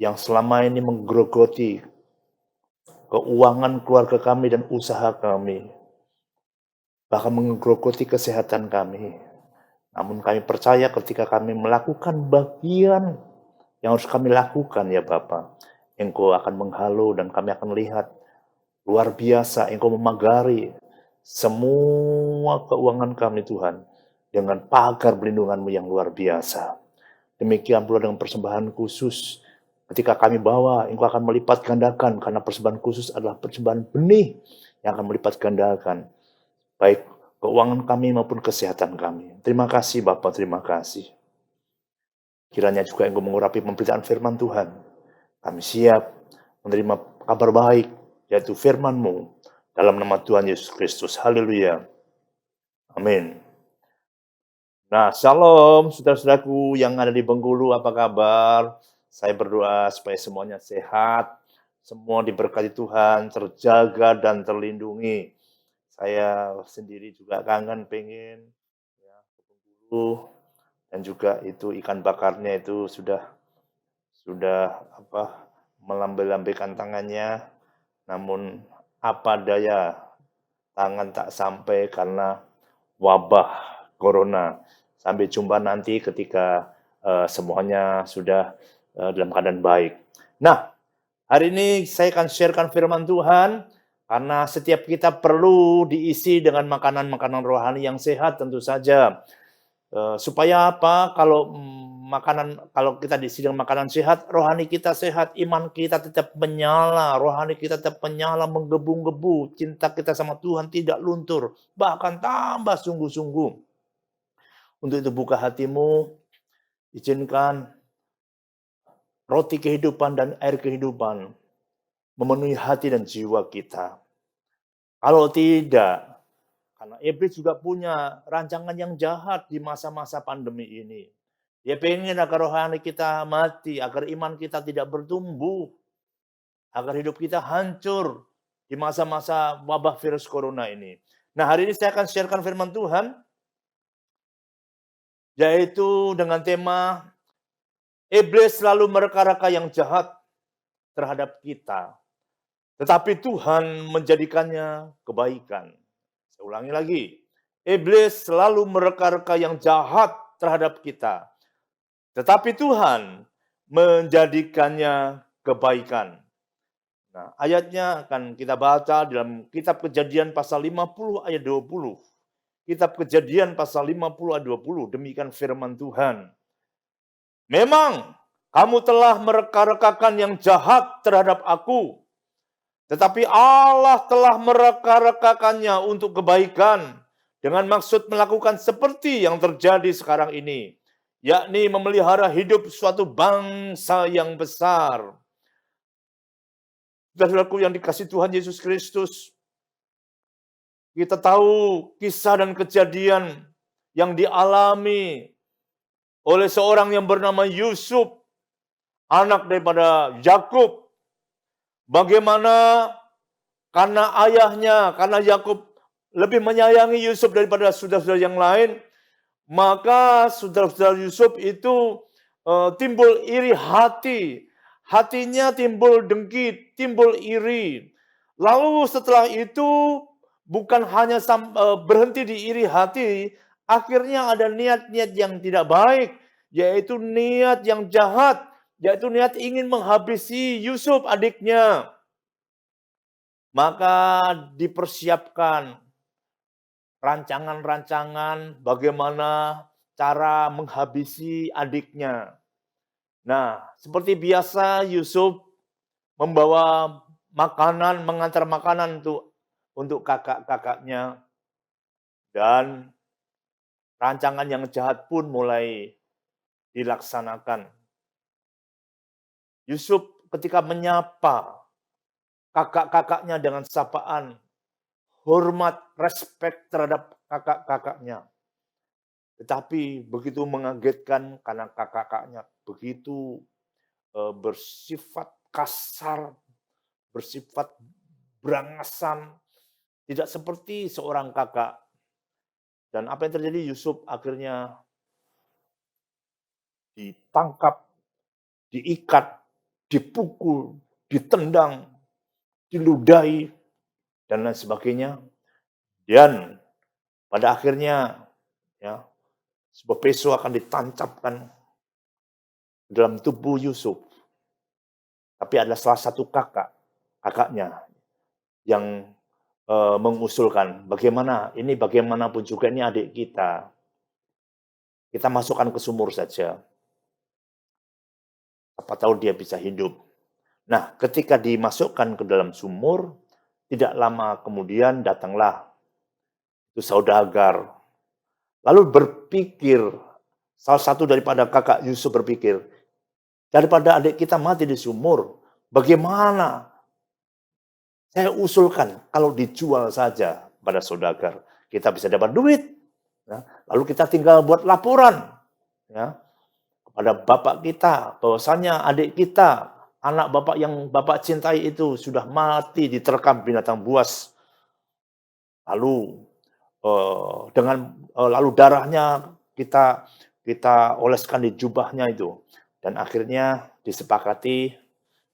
yang selama ini menggerogoti keuangan keluarga kami dan usaha kami, bahkan menggerogoti kesehatan kami. Namun kami percaya ketika kami melakukan bagian yang harus kami lakukan ya Bapa, Engkau akan menghalau dan kami akan lihat luar biasa Engkau memagari semua keuangan kami Tuhan dengan pagar perlindungan-Mu yang luar biasa. Demikian pula dengan persembahan khusus. Ketika kami bawa, Engkau akan melipat gandakan karena persembahan khusus adalah persembahan benih yang akan melipat gandakan baik keuangan kami maupun kesehatan kami. Terima kasih Bapa, terima kasih. Kiranya juga Engkau mengurapi pemberitaan firman Tuhan. Kami siap menerima kabar baik, yaitu firman-Mu, dalam nama Tuhan Yesus Kristus. Haleluya. Amin. Nah, shalom saudara-saudaraku yang ada di Bengkulu, apa kabar? Saya berdoa supaya semuanya sehat, semua diberkati Tuhan, terjaga dan terlindungi. Saya sendiri juga kangen pengen ya, ke Bengkulu, dan juga itu ikan bakarnya itu sudah melambai-lambaikan tangannya, namun apa daya tangan tak sampai karena wabah corona. Sampai jumpa nanti ketika semuanya sudah dalam keadaan baik. Nah, hari ini saya akan sharekan firman Tuhan karena setiap kita perlu diisi dengan makanan-makanan rohani yang sehat tentu saja. Supaya apa? Kalau kita diisi dengan makanan sehat, rohani kita sehat, iman kita tetap menyala, rohani kita tetap menyala, menggebu-gebu, cinta kita sama Tuhan tidak luntur, bahkan tambah sungguh-sungguh. Untuk itu buka hatimu, izinkan roti kehidupan dan air kehidupan memenuhi hati dan jiwa kita. Kalau tidak, karena iblis juga punya rancangan yang jahat di masa-masa pandemi ini. Dia pengen agar rohani kita mati, agar iman kita tidak bertumbuh, agar hidup kita hancur di masa-masa wabah virus corona ini. Nah, hari ini saya akan sharekan firman Tuhan, yaitu dengan tema iblis selalu mereka-reka yang jahat terhadap kita, tetapi Tuhan menjadikannya kebaikan. Saya ulangi lagi, iblis selalu mereka-reka yang jahat terhadap kita, tetapi Tuhan menjadikannya kebaikan. Nah, ayatnya akan kita baca dalam kitab Kejadian pasal 50 ayat 20. Kitab Kejadian pasal 50 ayat 20, demikian firman Tuhan. Memang kamu telah mereka-rekakan yang jahat terhadap aku, tetapi Allah telah mereka-rekakannya untuk kebaikan dengan maksud melakukan seperti yang terjadi sekarang ini, yakni memelihara hidup suatu bangsa yang besar. Saudaraku yang dikasihi Tuhan Yesus Kristus, kita tahu kisah dan kejadian yang dialami oleh seorang yang bernama Yusuf, anak daripada Yakub. Bagaimana karena ayahnya, karena Yakub lebih menyayangi Yusuf daripada saudara-saudara yang lain, maka saudara-saudara Yusuf itu timbul iri hati. Hatinya timbul dengki, timbul iri. Lalu setelah itu bukan hanya berhenti di iri hati, akhirnya ada niat-niat yang tidak baik, yaitu niat yang jahat, yaitu niat ingin menghabisi Yusuf adiknya. Maka dipersiapkan rancangan-rancangan bagaimana cara menghabisi adiknya. Nah, seperti biasa Yusuf membawa makanan, mengantar makanan untuk kakak-kakaknya. Dan rancangan yang jahat pun mulai dilaksanakan. Yusuf ketika menyapa kakak-kakaknya dengan sapaan hormat, respek terhadap kakak-kakaknya. Tetapi begitu mengagetkan karena kakak-kakaknya begitu bersifat kasar, bersifat berangasan, tidak seperti seorang kakak. Dan apa yang terjadi? Yusuf akhirnya ditangkap, diikat, dipukul, ditendang, diludahi, dan lain sebagainya. Dan pada akhirnya ya, sebuah pisau akan ditancapkan dalam tubuh Yusuf. Tapi ada salah satu kakaknya yang mengusulkan bagaimana, ini bagaimanapun juga ini adik kita masukkan ke sumur saja. Apa tahu dia bisa hidup. Nah, ketika dimasukkan ke dalam sumur, tidak lama kemudian datanglah itu saudagar. Lalu berpikir, salah satu daripada kakak Yusuf berpikir, daripada adik kita mati di sumur, bagaimana saya usulkan kalau dijual saja pada saudagar, kita bisa dapat duit. Ya. Lalu kita tinggal buat laporan ya, kepada bapak kita, bahwasanya adik kita, anak bapak yang bapak cintai itu sudah mati diterkam binatang buas. Lalu lalu darahnya kita oleskan di jubahnya itu, dan akhirnya disepakati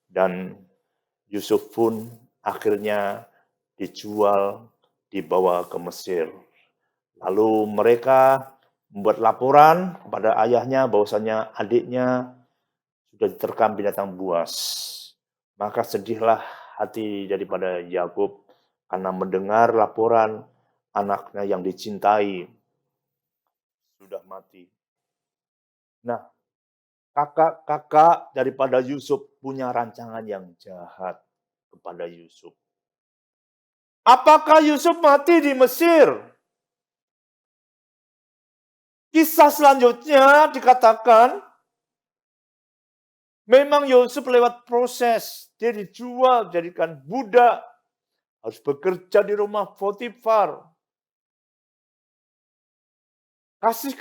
dan Yusuf pun akhirnya dijual, dibawa ke Mesir. Lalu mereka membuat laporan kepada ayahnya bahwasanya adiknya sudah diterkam binatang buas. Maka sedihlah hati daripada Yakub karena mendengar laporan anaknya yang dicintai sudah mati. Nah, kakak-kakak daripada Yusuf punya rancangan yang jahat kepada Yusuf. Apakah Yusuf mati di Mesir? Kisah selanjutnya dikatakan memang Yusuf lewat proses, dia dijual, jadikan budak, harus bekerja di rumah Potifar. Kasih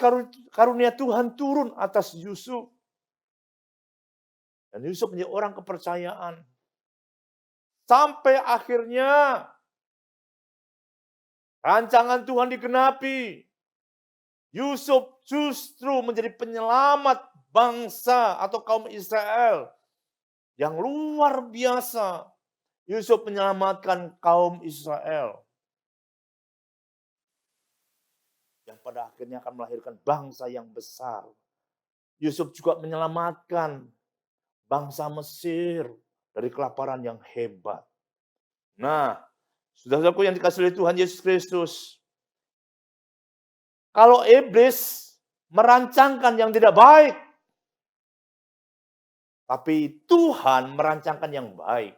karunia Tuhan turun atas Yusuf. Dan Yusuf menjadi orang kepercayaan. Sampai akhirnya rancangan Tuhan digenapi. Yusuf justru menjadi penyelamat bangsa atau kaum Israel yang luar biasa. Yusuf menyelamatkan kaum Israel yang pada akhirnya akan melahirkan bangsa yang besar. Yusuf juga menyelamatkan bangsa Mesir dari kelaparan yang hebat. Nah, saudara-saudaraku yang dikasihi oleh Tuhan Yesus Kristus, kalau iblis merancangkan yang tidak baik, tapi Tuhan merancangkan yang baik.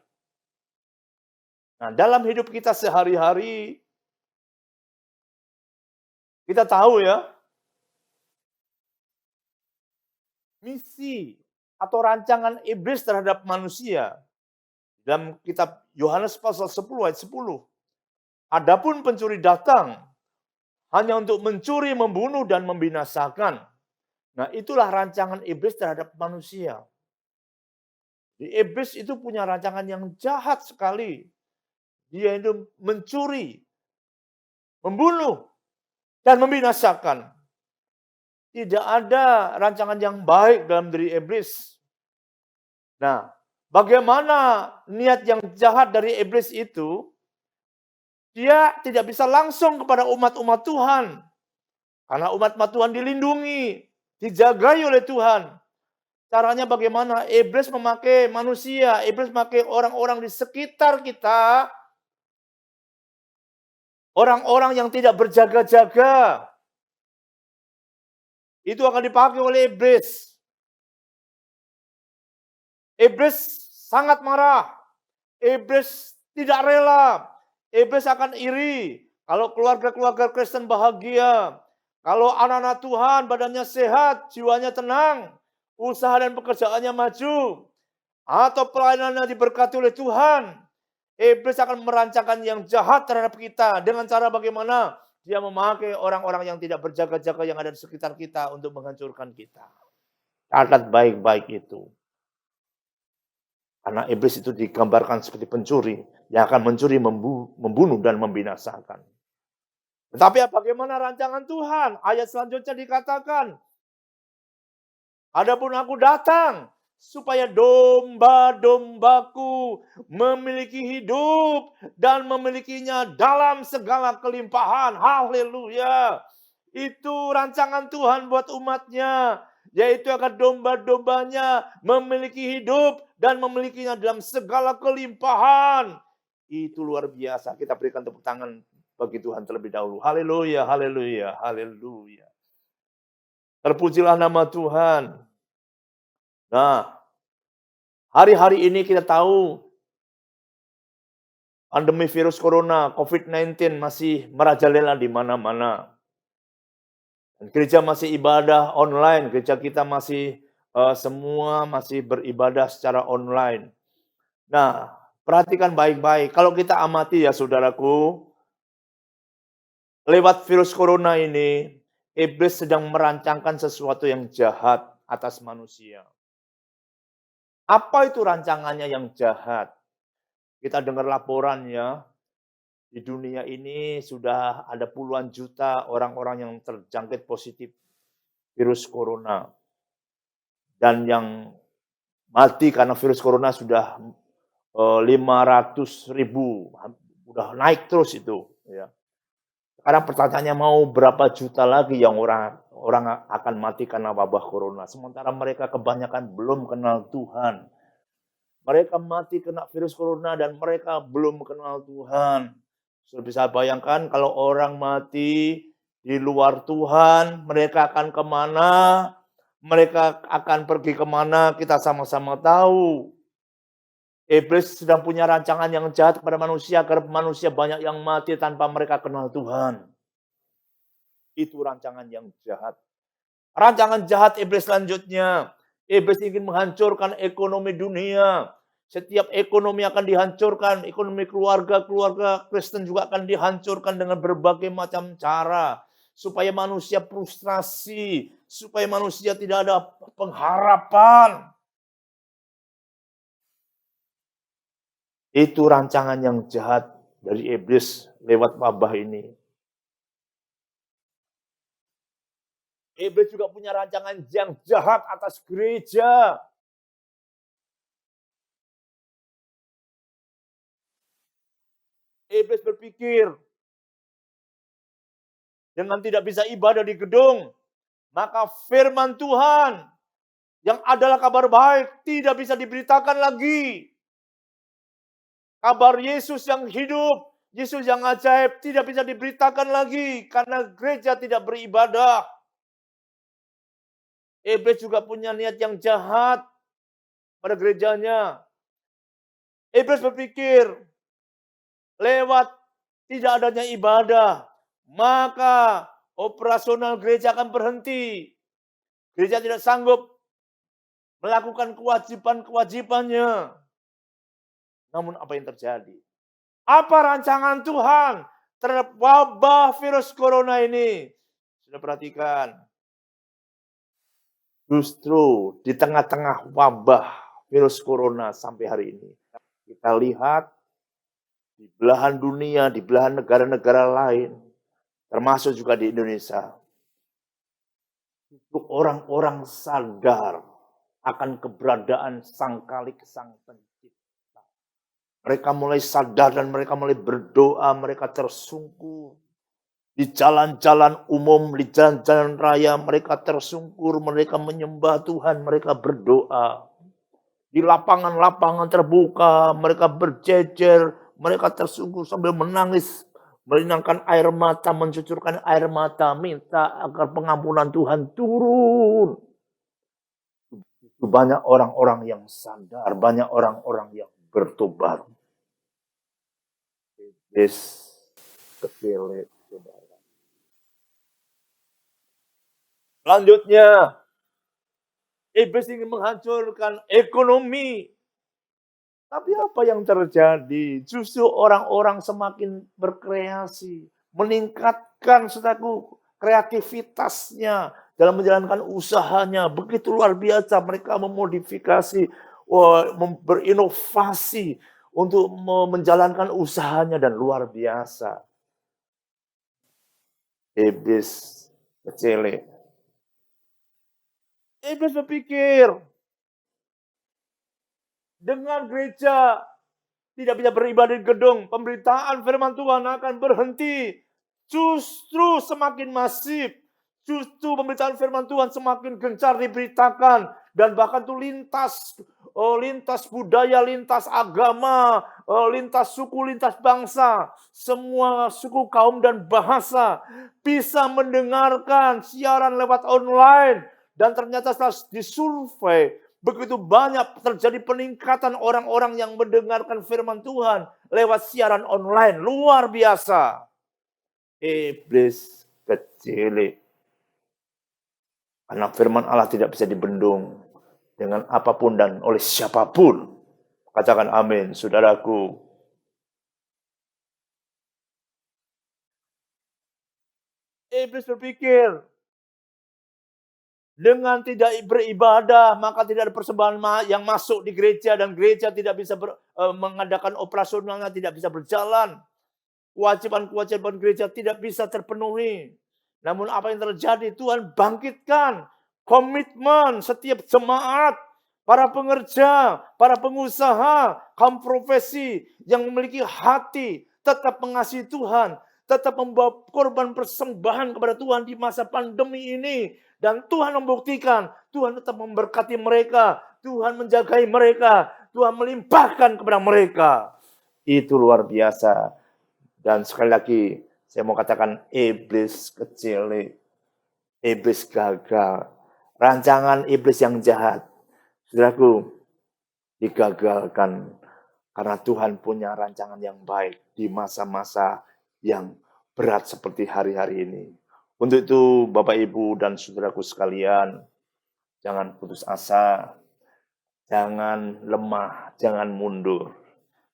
Nah, dalam hidup kita sehari-hari, kita tahu ya, misi atau rancangan iblis terhadap manusia. Dalam kitab Yohanes pasal 10 ayat 10. Adapun pencuri datang hanya untuk mencuri, membunuh, dan membinasakan. Nah, itulah rancangan iblis terhadap manusia. Iblis itu punya rancangan yang jahat sekali. Dia itu mencuri, membunuh, dan membinasakan. Tidak ada rancangan yang baik dalam diri iblis. Nah, bagaimana niat yang jahat dari iblis itu? Dia tidak bisa langsung kepada umat-umat Tuhan. Karena umat-umat Tuhan dilindungi, dijagai oleh Tuhan. Caranya bagaimana? Iblis memakai manusia, iblis memakai orang-orang di sekitar kita, orang-orang yang tidak berjaga-jaga. Itu akan dipakai oleh iblis. Iblis sangat marah. Iblis tidak rela. Iblis akan iri. Kalau keluarga-keluarga Kristen bahagia. Kalau anak-anak Tuhan badannya sehat, jiwanya tenang. Usaha dan pekerjaannya maju. Atau pelayanannya diberkati oleh Tuhan. Iblis akan merancangkan yang jahat terhadap kita. Dengan cara bagaimana? Dia memakai orang-orang yang tidak berjaga-jaga yang ada di sekitar kita untuk menghancurkan kita. Catat baik-baik itu. Karena iblis itu digambarkan seperti pencuri yang akan mencuri, membunuh dan membinasakan. Tetapi bagaimana rancangan Tuhan? Ayat selanjutnya dikatakan, adapun aku datang supaya domba-dombaku memiliki hidup dan memilikinya dalam segala kelimpahan. Haleluya. Itu rancangan Tuhan buat umatnya. Yaitu agar domba-dombanya memiliki hidup dan memilikinya dalam segala kelimpahan. Itu luar biasa. Kita berikan tepuk tangan bagi Tuhan terlebih dahulu. Haleluya, haleluya, haleluya. Terpujilah nama Tuhan. Nah, hari-hari ini kita tahu pandemi virus corona, COVID-19 masih merajalela di mana-mana. Dan gereja masih ibadah online, gereja kita masih semua masih beribadah secara online. Nah, perhatikan baik-baik. Kalau kita amati ya saudaraku, lewat virus corona ini, iblis sedang merancangkan sesuatu yang jahat atas manusia. Apa itu rancangannya yang jahat? Kita dengar laporan ya, di dunia ini sudah ada puluhan juta orang-orang yang terjangkit positif virus corona. Dan yang mati karena virus corona sudah 500.000, udah naik terus itu. Ya. Sekarang pertanyaannya mau berapa juta lagi yang orang akan mati karena wabah corona. Sementara mereka kebanyakan belum kenal Tuhan. Mereka mati kena virus corona dan mereka belum kenal Tuhan. Sudah bisa bayangkan kalau orang mati di luar Tuhan, mereka akan kemana? Mereka akan pergi kemana? Kita sama-sama tahu. Iblis sedang punya rancangan yang jahat kepada manusia, agar manusia banyak yang mati tanpa mereka kenal Tuhan. Itu rancangan yang jahat. Rancangan jahat iblis selanjutnya. Iblis ingin menghancurkan ekonomi dunia. Setiap ekonomi akan dihancurkan. Ekonomi keluarga Kristen juga akan dihancurkan dengan berbagai macam cara. Supaya manusia frustrasi. Supaya manusia tidak ada pengharapan. Itu rancangan yang jahat dari iblis lewat wabah ini. Iblis juga punya rancangan yang jahat atas gereja. Iblis berpikir, dengan tidak bisa ibadah di gedung, maka firman Tuhan yang adalah kabar baik tidak bisa diberitakan lagi. Kabar Yesus yang hidup, Yesus yang ajaib tidak bisa diberitakan lagi karena gereja tidak beribadah. Iblis juga punya niat yang jahat pada gerejanya. Iblis berpikir, lewat tidak adanya ibadah, maka operasional gereja akan berhenti. Gereja tidak sanggup melakukan kewajiban-kewajibannya. Namun apa yang terjadi? Apa rancangan Tuhan terhadap wabah virus corona ini? Sudah perhatikan. Justru di tengah-tengah wabah virus corona sampai hari ini, kita lihat di belahan dunia, di belahan negara-negara lain, termasuk juga di Indonesia, untuk orang-orang sadar akan keberadaan Sang Khalik, Sang Pencipta. Mereka mulai sadar dan mereka mulai berdoa, mereka tersungkur. Di jalan-jalan umum, di jalan-jalan raya, mereka tersungkur, mereka menyembah Tuhan, mereka berdoa. Di lapangan-lapangan terbuka, mereka berjejer, mereka tersungkur sambil menangis, melinangkan air mata, mencucurkan air mata, minta agar pengampunan Tuhan turun. Banyak orang-orang yang sadar, banyak orang-orang yang bertobat. Iblis kepilih, saudara. Selanjutnya, iblis ingin menghancurkan ekonomi. Tapi apa yang terjadi? Justru orang-orang semakin berkreasi, meningkatkan saudaraku kreativitasnya dalam menjalankan usahanya. Begitu luar biasa mereka memodifikasi, berinovasi untuk menjalankan usahanya dan luar biasa. Iblis kecil. Iblis berpikir, dengan gereja tidak bisa beribadah di gedung, pemberitaan firman Tuhan akan berhenti. Justru semakin masif, justru pemberitaan firman Tuhan semakin gencar diberitakan. Dan bahkan tuh lintas budaya, lintas agama, lintas suku, lintas bangsa. Semua suku, kaum, dan bahasa bisa mendengarkan siaran lewat online. Dan ternyata setelah disurvei, begitu banyak terjadi peningkatan orang-orang yang mendengarkan firman Tuhan lewat siaran online. Luar biasa. Iblis kecil. Karena firman Allah tidak bisa dibendung dengan apapun dan oleh siapapun. Katakan amin, saudaraku. Iblis berpikir, dengan tidak beribadah, maka tidak ada persembahan yang masuk di gereja, dan gereja tidak bisa mengadakan operasionalnya, tidak bisa berjalan. Kewajiban-kewajiban gereja tidak bisa terpenuhi. Namun apa yang terjadi? Tuhan bangkitkan komitmen setiap jemaat, para pengerja, para pengusaha, kaum profesi yang memiliki hati tetap mengasihi Tuhan, tetap membawa korban persembahan kepada Tuhan di masa pandemi ini. Dan Tuhan membuktikan, Tuhan tetap memberkati mereka, Tuhan menjagai mereka, Tuhan melimpahkan kepada mereka. Itu luar biasa. Dan sekali lagi, saya mau katakan iblis kecil, iblis gagal. Rancangan iblis yang jahat, saudaraku, digagalkan. Karena Tuhan punya rancangan yang baik di masa-masa yang berat seperti hari-hari ini. Untuk itu, Bapak, Ibu, dan saudaraku sekalian, jangan putus asa, jangan lemah, jangan mundur.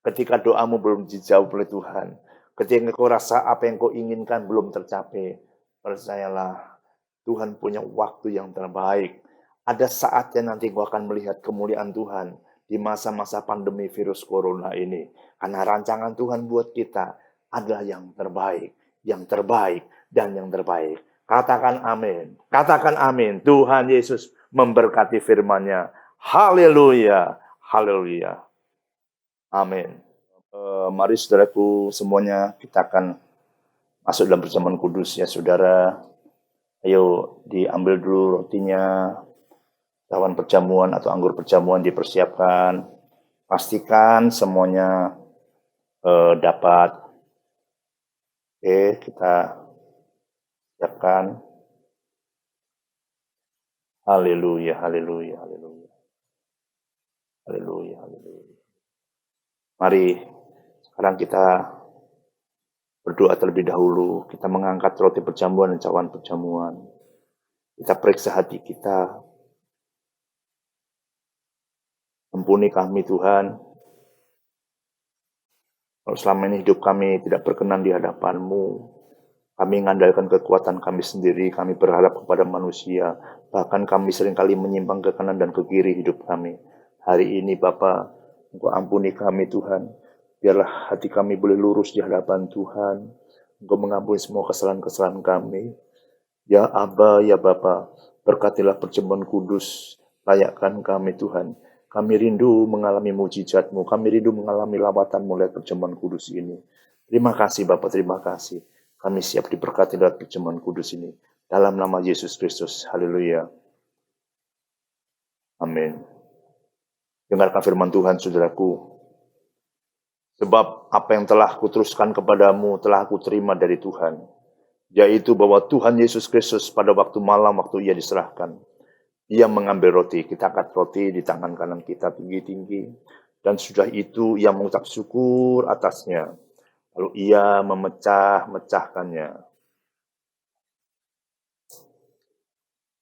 Ketika doamu belum dijawab oleh Tuhan, ketika kau rasa apa yang kau inginkan belum tercapai, percayalah, Tuhan punya waktu yang terbaik. Ada saatnya nanti kau akan melihat kemuliaan Tuhan di masa-masa pandemi virus corona ini. Karena rancangan Tuhan buat kita adalah yang terbaik, dan yang terbaik. Katakan amin. Katakan amin. Tuhan Yesus memberkati firman-Nya. Haleluya. Haleluya. Amin. Mari saudaraku semuanya, kita akan masuk dalam perjamuan kudus ya saudara. Ayo diambil dulu rotinya. Cawan perjamuan atau anggur perjamuan dipersiapkan. Pastikan semuanya dapat. Oke, kita siapkan. Haleluya, haleluya, haleluya. Haleluya, haleluya. Mari sekarang kita berdoa terlebih dahulu. Kita mengangkat roti perjamuan dan cawan perjamuan. Kita periksa hati kita. Ampuni kami Tuhan. Kalau selama ini hidup kami tidak berkenan di hadapan-Mu, kami mengandalkan kekuatan kami sendiri, kami berharap kepada manusia, bahkan kami seringkali menyimpang ke kanan dan ke kiri hidup kami. Hari ini Bapa, Engkau ampuni kami Tuhan, biarlah hati kami boleh lurus di hadapan Tuhan. Engkau mengampuni semua kesalahan-kesalahan kami. Ya Aba, ya Bapa, berkatilah perjamuan kudus, layakkan kami Tuhan. Kami rindu mengalami mujizat-Mu, kami rindu mengalami lawatan-Mu lewat perjamuan kudus ini. Terima kasih Bapak, terima kasih. Kami siap diberkati lewat perjamuan kudus ini. Dalam nama Yesus Kristus. Haleluya. Amin. Dengarkan firman Tuhan, saudaraku. Sebab apa yang telah kuteruskan kepadamu telah aku terima dari Tuhan. Yaitu bahwa Tuhan Yesus Kristus pada waktu malam, waktu ia diserahkan. Ia mengambil roti, kita angkat roti di tangan kanan kita tinggi-tinggi. Dan sudah itu ia mengucap syukur atasnya. Lalu ia memecah-mecahkannya.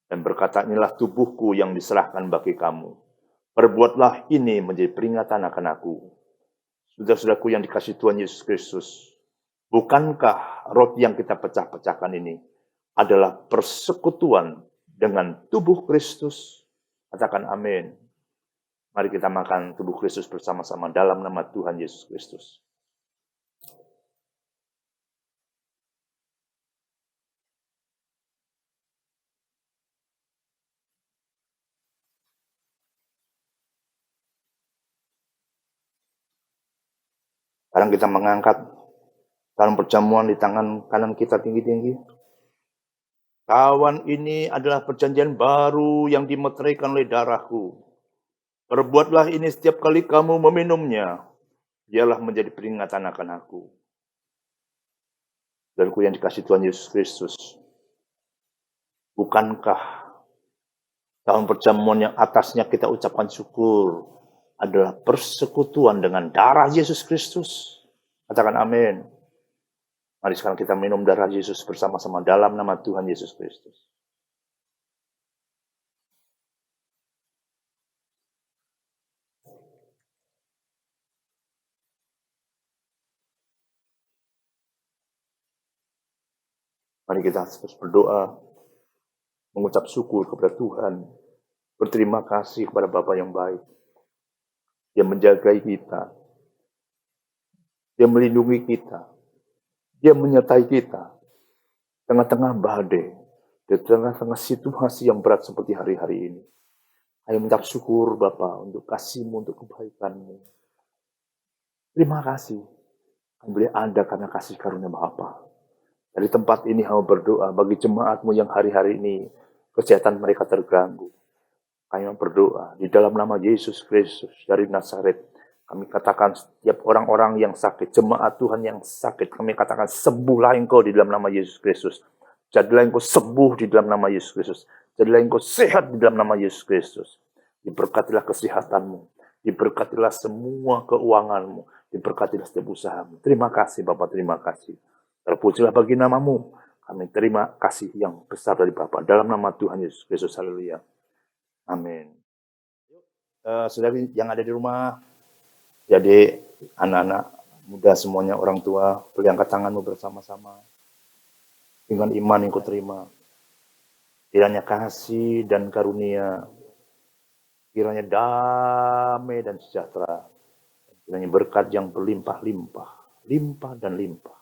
Dan berkata, inilah tubuhku yang diserahkan bagi kamu. Perbuatlah ini menjadi peringatan akan aku. Saudara-saudaraku yang dikasihi Tuhan Yesus Kristus, bukankah roti yang kita pecah-pecahkan ini adalah persekutuan dengan tubuh Kristus? Katakan amin. Mari kita makan tubuh Kristus bersama-sama dalam nama Tuhan Yesus Kristus. Sekarang kita mengangkat dalam perjamuan di tangan kanan kita tinggi-tinggi. Kawan, ini adalah perjanjian baru yang dimeteraikan oleh darahku. Perbuatlah ini setiap kali kamu meminumnya. Biarlah menjadi peringatan akan aku. Saudaraku yang dikasihi Tuhan Yesus Kristus, bukankah dalam perjamuan yang atasnya kita ucapkan syukur adalah persekutuan dengan darah Yesus Kristus? Katakan amin. Mari sekarang kita minum darah Yesus bersama-sama dalam nama Tuhan Yesus Kristus. Mari kita terus berdoa, mengucap syukur kepada Tuhan, berterima kasih kepada Bapa yang baik. Dia menjaga kita. Dia melindungi kita. Dia menyertai kita. Tengah-tengah badai. Di tengah-tengah situasi yang berat seperti hari-hari ini. Ayo mengucap syukur Bapa untuk kasih-Mu, untuk kebaikan-Mu. Terima kasih. Kami boleh ada karena kasih karunia Bapa. Dari tempat ini hamba berdoa bagi jemaat-Mu yang hari-hari ini kesehatan mereka terganggu. Kami berdoa di dalam nama Yesus Kristus dari Nazaret. Kami katakan setiap orang-orang yang sakit, jemaat Tuhan yang sakit, kami katakan sembuhlah engkau di dalam nama Yesus Kristus. Jadilah engkau sembuh di dalam nama Yesus Kristus. Jadilah engkau sehat di dalam nama Yesus Kristus. Diberkatilah kesehatanmu. Diberkatilah semua keuanganmu. Diberkatilah setiap usahamu. Terima kasih Bapak, terima kasih. Terpujilah bagi namamu. Kami terima kasih yang besar dari Bapa dalam nama Tuhan Yesus Kristus. Haleluya. Amin. Saudari yang ada di rumah, jadi anak-anak muda semuanya, orang tua, boleh angkat tanganmu bersama-sama. Dengan iman yang kau terima. Kiranya kasih dan karunia, kiranya damai dan sejahtera, kiranya berkat yang berlimpah-limpah, limpah dan limpah.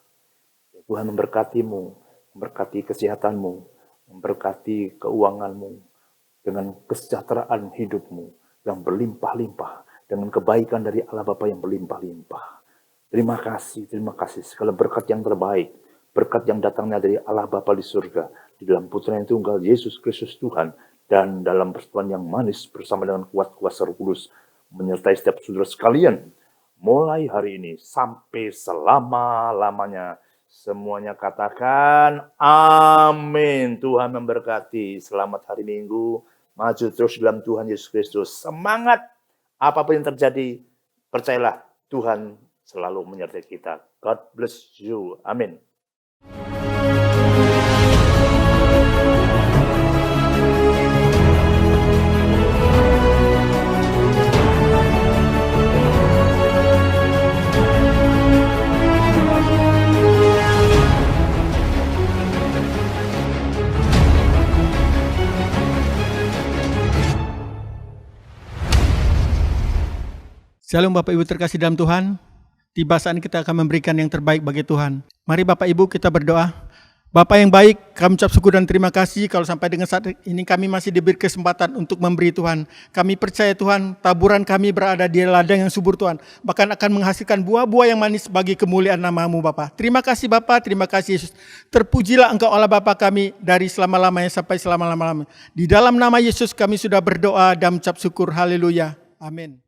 Tuhan memberkatimu, memberkati kesehatanmu, memberkati keuanganmu, dengan kesejahteraan hidupmu yang berlimpah-limpah, dengan kebaikan dari Allah Bapa yang berlimpah-limpah. Terima kasih segala berkat yang terbaik, berkat yang datangnya dari Allah Bapa di surga, di dalam Putra yang tunggal Yesus Kristus Tuhan, dan dalam persekutuan yang manis bersama dengan kuat kuasa Roh Kudus, menyertai setiap saudara sekalian, mulai hari ini sampai selama-lamanya. Semuanya katakan amin. Tuhan memberkati. Selamat hari Minggu. Maju terus dalam Tuhan Yesus Kristus. Semangat. Apapun yang terjadi, percayalah Tuhan selalu menyertai kita. God bless you. Amin. Shalom Bapak Ibu terkasih dalam Tuhan. Tiba saat kita akan memberikan yang terbaik bagi Tuhan. Mari Bapak Ibu kita berdoa. Bapak yang baik, kami ucap syukur dan terima kasih kalau sampai dengan saat ini kami masih diberi kesempatan untuk memberi Tuhan. Kami percaya Tuhan, taburan kami berada di ladang yang subur Tuhan, bahkan akan menghasilkan buah-buah yang manis bagi kemuliaan nama-Mu Bapa. Terima kasih Bapa, terima kasih Yesus. Terpujilah Engkau Allah Bapa kami dari selama-lamanya sampai selama-lamanya. Di dalam nama Yesus kami sudah berdoa dan ucap syukur. Haleluya. Amin.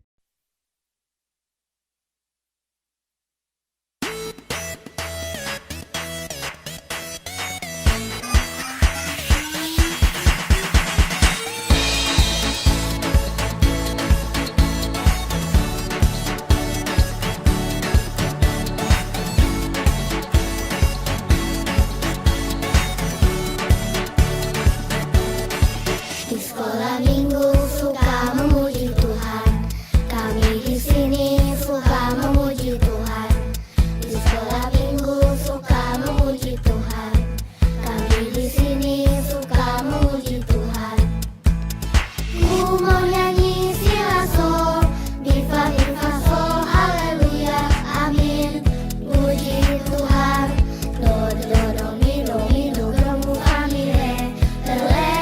Di sekolah minggu suka memuji Tuhan. Kami di sini suka memuji Tuhan. Di sekolah minggu suka memuji Tuhan. Kami di sini suka memuji Tuhan. Ku mau nyanyi silaso, bifa bifa so, haleluya, amin. Puji Tuhan. Do do do mi do gemu kami re, lele.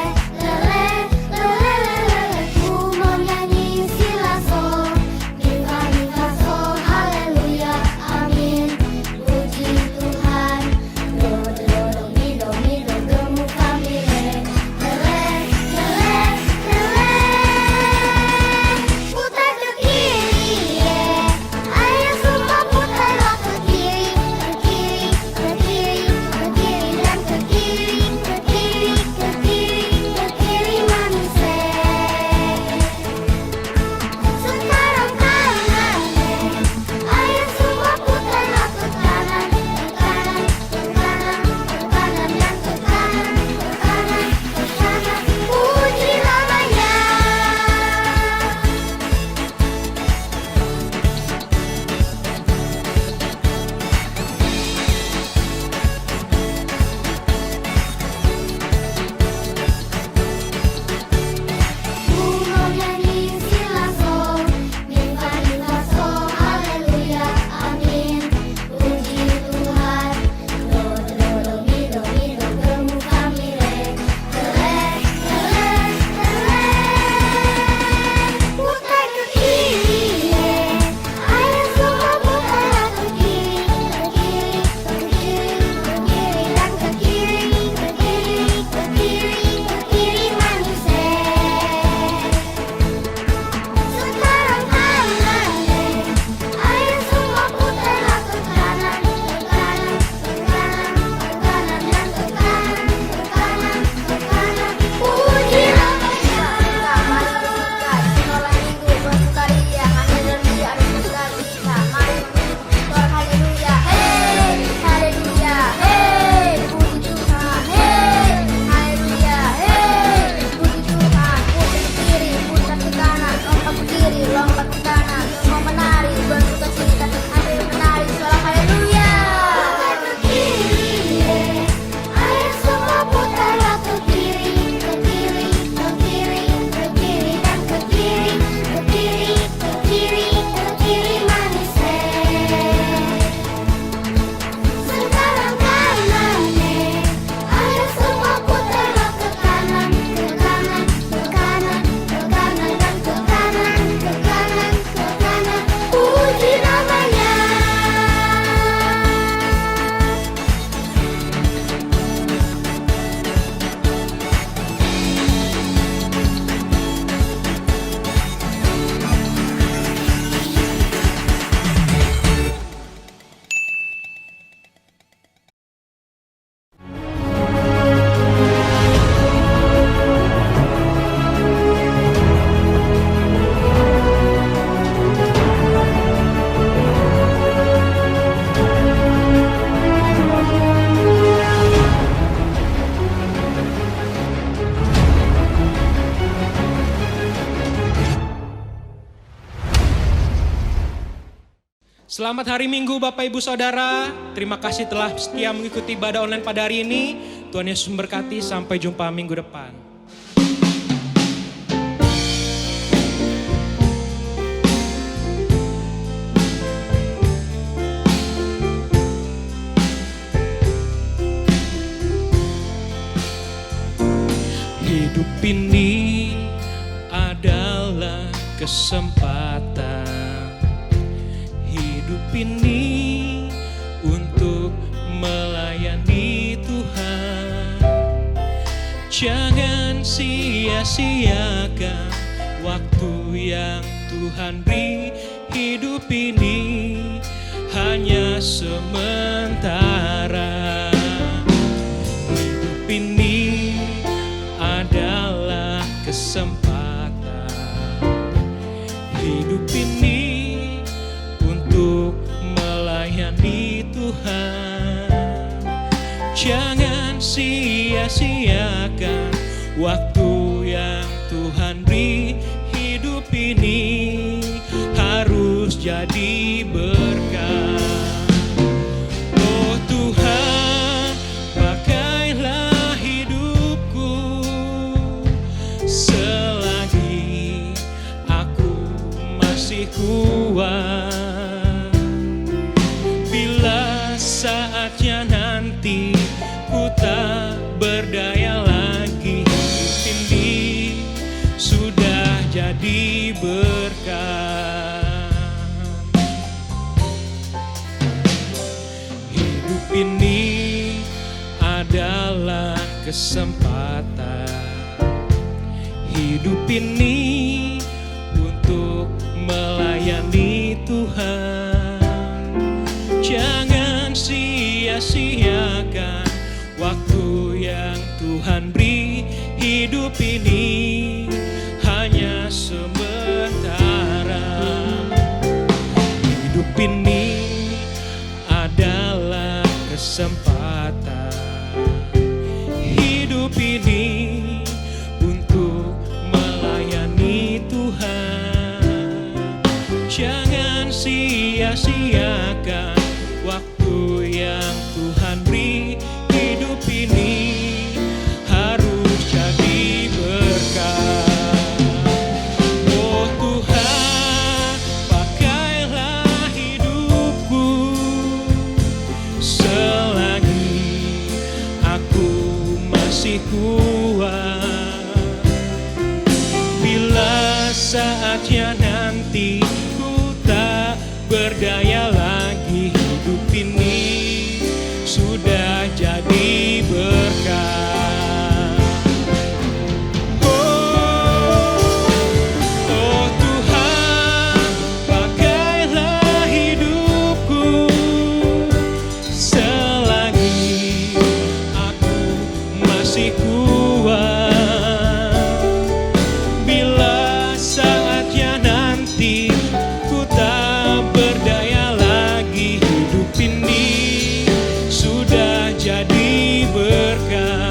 Ku mau nyanyi silaso, bifa bifa so, haleluya, amin. Puji Tuhan. Do mi do gemu kami re, lele. Putar ke kiri, ayo semua putarlah ke kiri, ke kiri dan ke kiri manusia. Sekarang kanan, ayo semua putarlah ke kanan, ke kanan dan ke kanan. Puji namanya. Ku mau nyanyi silaso, bifa bifa so, haleluya, amin. Puji Tuhan. Do mi do gemu kami re, lele. Putar ke kiri, ayo semua putarlah ke kiri dan ke kiri manusia. Sekarang kanan, ayo semua putarlah ke kanan, dan ke kanan. Puji namanya. Mari kita sekolah minggu bersukaria, kami berdiri harus bersukaria. Mari bersyukur, haleluya, hey, haleluya, hey, puji Tuhan, hey, haleluya, hey, puji Tuhan. Putar ke kiri, putar ke kanan, lompat ke kiri, lompat ke kanan. Semua menari, bersuka cita, sambil menari, suara haleluya. Putar ke kiri, ayo semua putarlah ke kiri, dan ke kiri manusia. Sekarang kanan, ayo semua putarlah ke kanan, dan ke kanan. Puji namanya. Selamat hari Minggu Bapak Ibu Saudara. Terima kasih telah setia mengikuti ibadah online pada hari ini. Tuhan Yesus memberkati, sampai jumpa minggu depan. ini adalah kesempatan. Hidup ini untuk melayani Tuhan. Jangan sia-siakan waktu yang Tuhan beri. Hidup ini hanya sementara. Hidup ini adalah kesempatan. Hidup ini untuk melayani Tuhan. Jangan sia-siakan waktu yang Tuhan beri. Hidup ini harus jadi berkah. Oh Tuhan, pakailah hidupku selagi aku masih kuat. Bila saatnya nanti ku tak berdaya lagi, hidup ini sudah jadi berkah. Hidup ini adalah kesempatan. Hidup ini untuk melayani Tuhan. Jangan sia-siakan waktu yang Tuhan beri. Hidup ini hanya sementara. Hidup ini adalah kesempatan. Hidup ini untuk melayani Tuhan. Jangan sia-siakan waktu yang Tuhan beri. Hidup ini harus jadi berkah. Oh Tuhan, pakailah hidupku selagi aku masih kuat. Bila saatnya nanti ku tak berdaya lagi, hidup ini sudah jadi berkah. Oh Tuhan, pakailah hidupku selagi aku masih kuat. Bila saatnya nanti ku tak berdaya lagi, hidup ini sudah jadi berkah.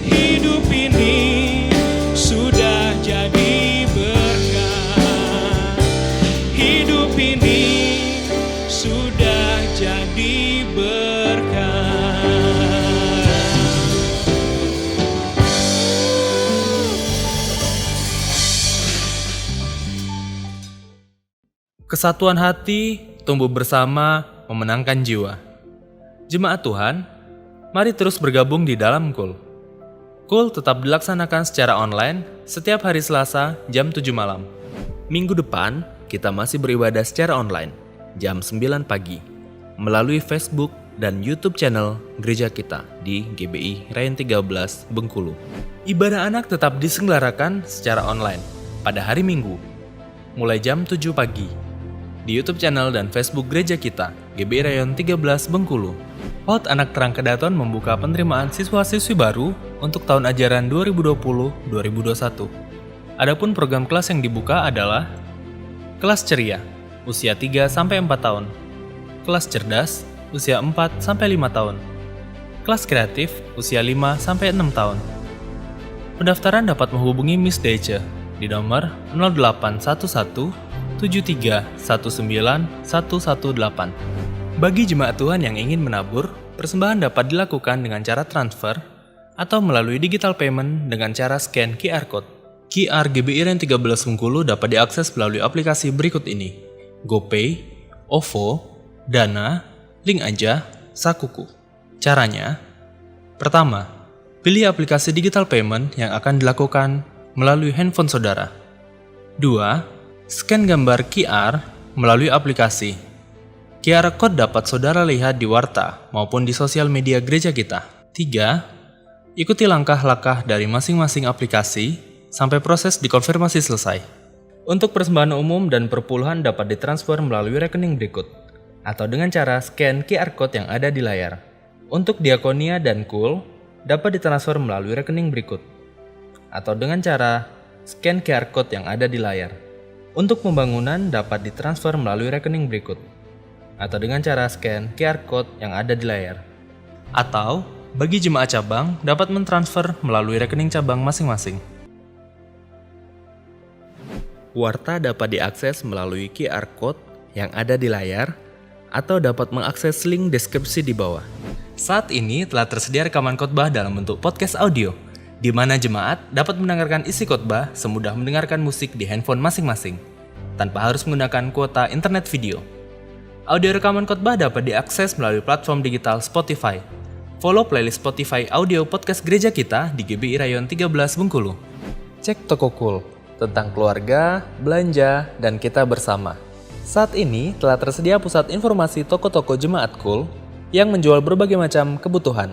Hidup ini sudah jadi berkah. Hidup ini sudah jadi berkah. Kesatuan hati, tumbuh bersama, memenangkan jiwa. Jemaat Tuhan, mari terus bergabung di dalam KUL. KUL tetap dilaksanakan secara online setiap hari Selasa jam 7 malam. Minggu depan, kita masih beribadah secara online, jam 9 pagi, melalui Facebook dan YouTube channel gereja kita di GBI Rayon 13 Bengkulu. Ibadah anak tetap diselenggarakan secara online pada hari Minggu, mulai jam 7 pagi, di YouTube channel dan Facebook gereja kita, GBI Rayon 13 Bengkulu. Hot Anak Terang Kedaton membuka penerimaan siswa-siswi baru untuk tahun ajaran 2020-2021. Adapun program kelas yang dibuka adalah kelas ceria, usia 3-4 tahun, kelas cerdas, usia 4-5 tahun, kelas kreatif, usia 5-6 tahun. Pendaftaran dapat menghubungi Miss Dece di nomor 0811 7319 118. Bagi jemaat Tuhan yang ingin menabur, persembahan dapat dilakukan dengan cara transfer atau melalui digital payment dengan cara scan QR Code. QR GBI Rayon 13 Bengkulu dapat diakses melalui aplikasi berikut ini: GoPay, OVO, Dana, Link Aja, Sakuku. Caranya, pertama, Pilih aplikasi digital payment yang akan dilakukan melalui handphone saudara. 2. Scan gambar QR melalui aplikasi. QR Code dapat saudara lihat di warta maupun di sosial media gereja kita. 3. Ikuti langkah-langkah dari masing-masing aplikasi sampai proses dikonfirmasi selesai. Untuk persembahan umum dan perpuluhan dapat ditransfer melalui rekening berikut, atau dengan cara scan QR Code yang ada di layar. Untuk diakonia dan KUL, dapat ditransfer melalui rekening berikut, atau dengan cara scan QR Code yang ada di layar. Untuk pembangunan dapat ditransfer melalui rekening berikut, atau dengan cara scan QR Code yang ada di layar. Atau, bagi jemaat cabang dapat mentransfer melalui rekening cabang masing-masing. Warta dapat diakses melalui QR Code yang ada di layar, atau dapat mengakses link deskripsi di bawah. Saat ini telah tersedia rekaman khotbah dalam bentuk podcast audio, di mana jemaat dapat mendengarkan isi khotbah semudah mendengarkan musik di handphone masing-masing, tanpa harus menggunakan kuota internet video. Audio rekaman khotbah dapat diakses melalui platform digital Spotify. Follow playlist Spotify audio podcast gereja kita di GBI Rayon 13 Bengkulu. Cek Toko KUL, tentang keluarga, belanja, dan kita bersama. Saat ini telah tersedia pusat informasi toko-toko jemaat KUL yang menjual berbagai macam kebutuhan.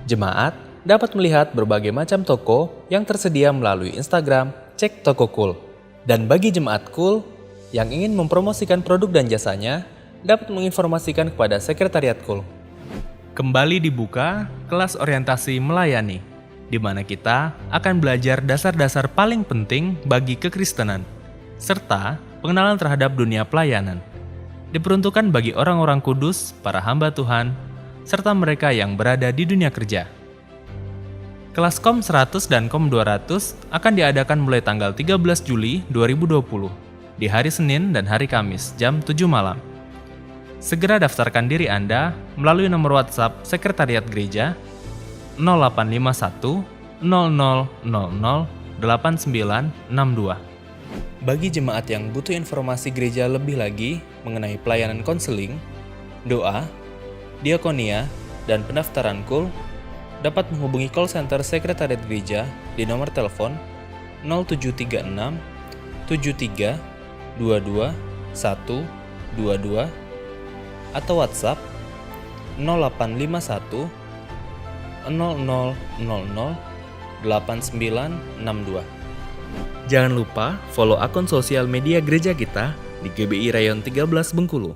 Jemaat dapat melihat berbagai macam toko yang tersedia melalui Instagram Cek Toko KUL. Dan bagi jemaat KUL yang ingin mempromosikan produk dan jasanya, dapat menginformasikan kepada sekretariat KUL. Kembali dibuka kelas orientasi melayani, di mana kita akan belajar dasar-dasar paling penting bagi kekristenan, serta pengenalan terhadap dunia pelayanan. Diperuntukkan bagi orang-orang kudus, para hamba Tuhan, serta mereka yang berada di dunia kerja. Kelas KOM 100 dan KOM 200 akan diadakan mulai tanggal 13 Juli 2020, di hari Senin dan hari Kamis, jam 7 malam. Segera daftarkan diri Anda melalui nomor WhatsApp Sekretariat Gereja 0851 0000 8962. Bagi jemaat yang butuh informasi gereja lebih lagi mengenai pelayanan konseling, doa, diakonia, dan pendaftaran KUL, dapat menghubungi call center Sekretariat Gereja di nomor telepon 0736 73 22 122 atau WhatsApp 0851 0000 8962. Jangan lupa follow akun sosial media gereja kita di GBI Rayon 13 Bengkulu.